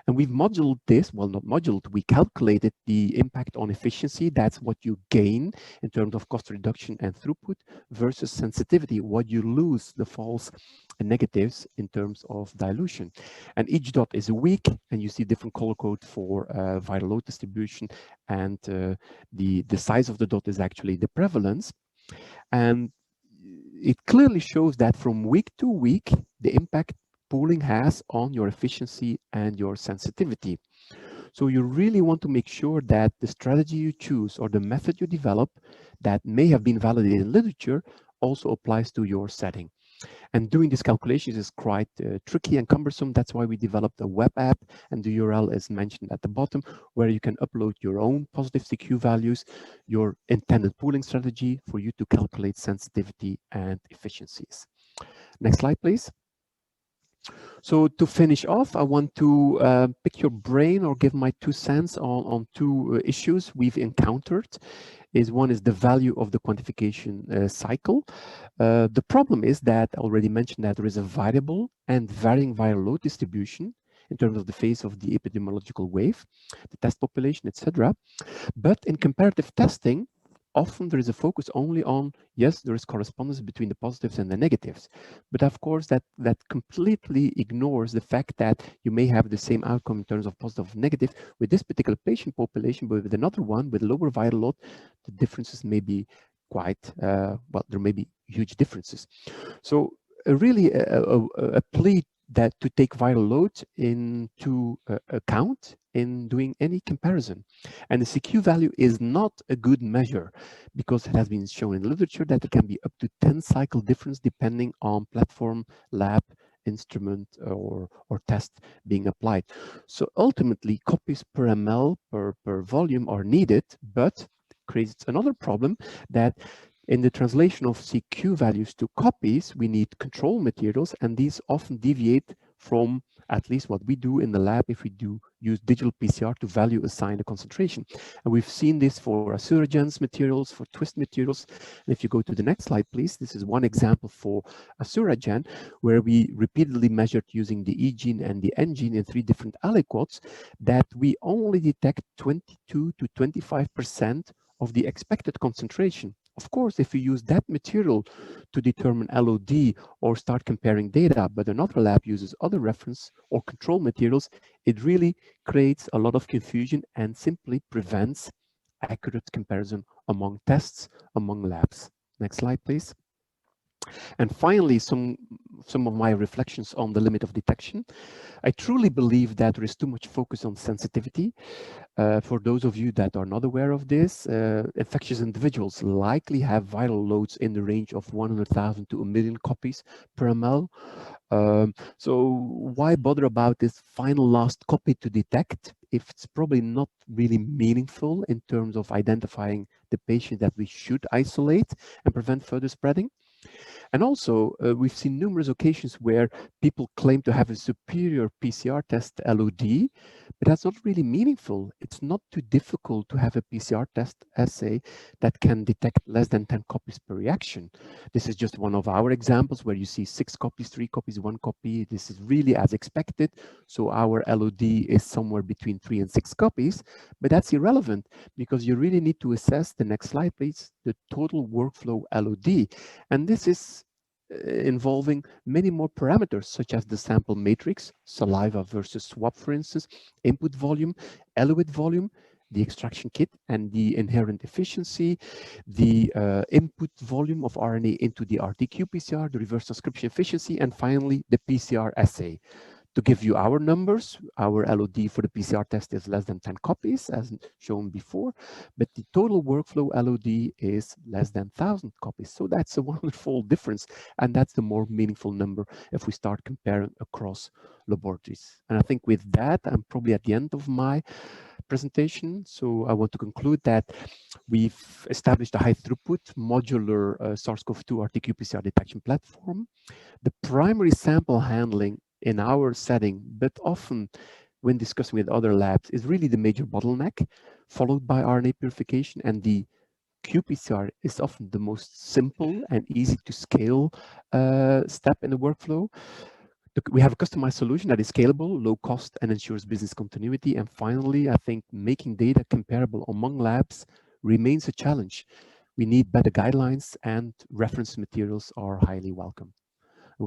And we've modeled this, well, not modeled, we calculated the impact on efficiency. That's what you gain in terms of cost reduction and throughput versus sensitivity, what you lose, the false and negatives in terms of dilution. And each dot is a week, and you see different color code for viral load distribution, and the size of the dot is actually the prevalence. And it clearly shows that from week to week, the impact pooling has on your efficiency and your sensitivity. So you really want to make sure that the strategy you choose or the method you develop that may have been validated in literature also applies to your setting. And doing these calculations is quite tricky and cumbersome. That's why we developed a web app, and the URL is mentioned at the bottom, where you can upload your own positive CQ values, your intended pooling strategy for you to calculate sensitivity and efficiencies. Next slide, please. So to finish off, I want to pick your brain or give my 2 cents on 2 issues we've encountered. One is the value of the quantification cycle. The problem is that I already mentioned that there is a variable and varying viral load distribution in terms of the phase of the epidemiological wave, the test population, etc. But in comparative testing, often there is a focus only on, yes, there is correspondence between the positives and the negatives. But of course, that completely ignores the fact that you may have the same outcome in terms of positive or negative with this particular patient population, but with another one with lower viral load, the differences may be quite, well, there may be huge differences. So really a plea that to take viral load into account in doing any comparison. And the CQ value is not a good measure because it has been shown in literature that there can be up to 10 cycle difference depending on platform, lab, instrument, or test being applied. So ultimately, copies per ml per volume are needed, but creates another problem that in the translation of CQ values to copies, we need control materials, and these often deviate from at least what we do in the lab if we do use digital PCR to value assign the concentration. And we've seen this for Asuragens materials, for twist materials. And if you go to the next slide, please, this is one example for Asuragen, where we repeatedly measured using the E gene and the N gene in 3 different aliquots that we only detect 22 to 25% of the expected concentration. Of course, if we use that material to determine LOD or start comparing data, but another lab uses other reference or control materials, it really creates a lot of confusion and simply prevents accurate comparison among tests, among labs. Next slide, please. And finally, some of my reflections on the limit of detection. I truly believe that there is too much focus on sensitivity. For those of you that are not aware of this, infectious individuals likely have viral loads in the range of 100,000 to 1 million copies per ml. So why bother about this final last copy to detect if it's probably not really meaningful in terms of identifying the patient that we should isolate and prevent further spreading? And also, we've seen numerous occasions where people claim to have a superior PCR test LOD, but that's not really meaningful. It's not too difficult to have a PCR test assay that can detect less than 10 copies per reaction. This is just one of our examples where you see 6 copies, 3 copies, 1 copy. This is really as expected. So our LOD is somewhere between 3 and 6 copies, but that's irrelevant because you really need to assess, the next slide please, the total workflow LOD. And this is involving many more parameters such as the sample matrix, saliva versus swab, for instance, input volume, eluate volume, the extraction kit and the inherent efficiency, the input volume of RNA into the RT-qPCR, the reverse transcription efficiency, and finally the PCR assay. To give you our numbers, our LOD for the PCR test is less than 10 copies, as shown before, but the total workflow LOD is less than 1,000 copies. So that's a wonderful difference, and that's the more meaningful number if we start comparing across laboratories. And I think with that, I'm probably at the end of my presentation. So I want to conclude that we've established a high-throughput modular SARS-CoV-2 RT-qPCR detection platform. The primary sample handling in our setting, but often when discussing with other labs, is really the major bottleneck, followed by RNA purification, and the qPCR is often the most simple and easy to scale step in the workflow. We have a customized solution that is scalable, low cost, and ensures business continuity. And finally, I think making data comparable among labs remains a challenge. We need better guidelines, and reference materials are highly welcome.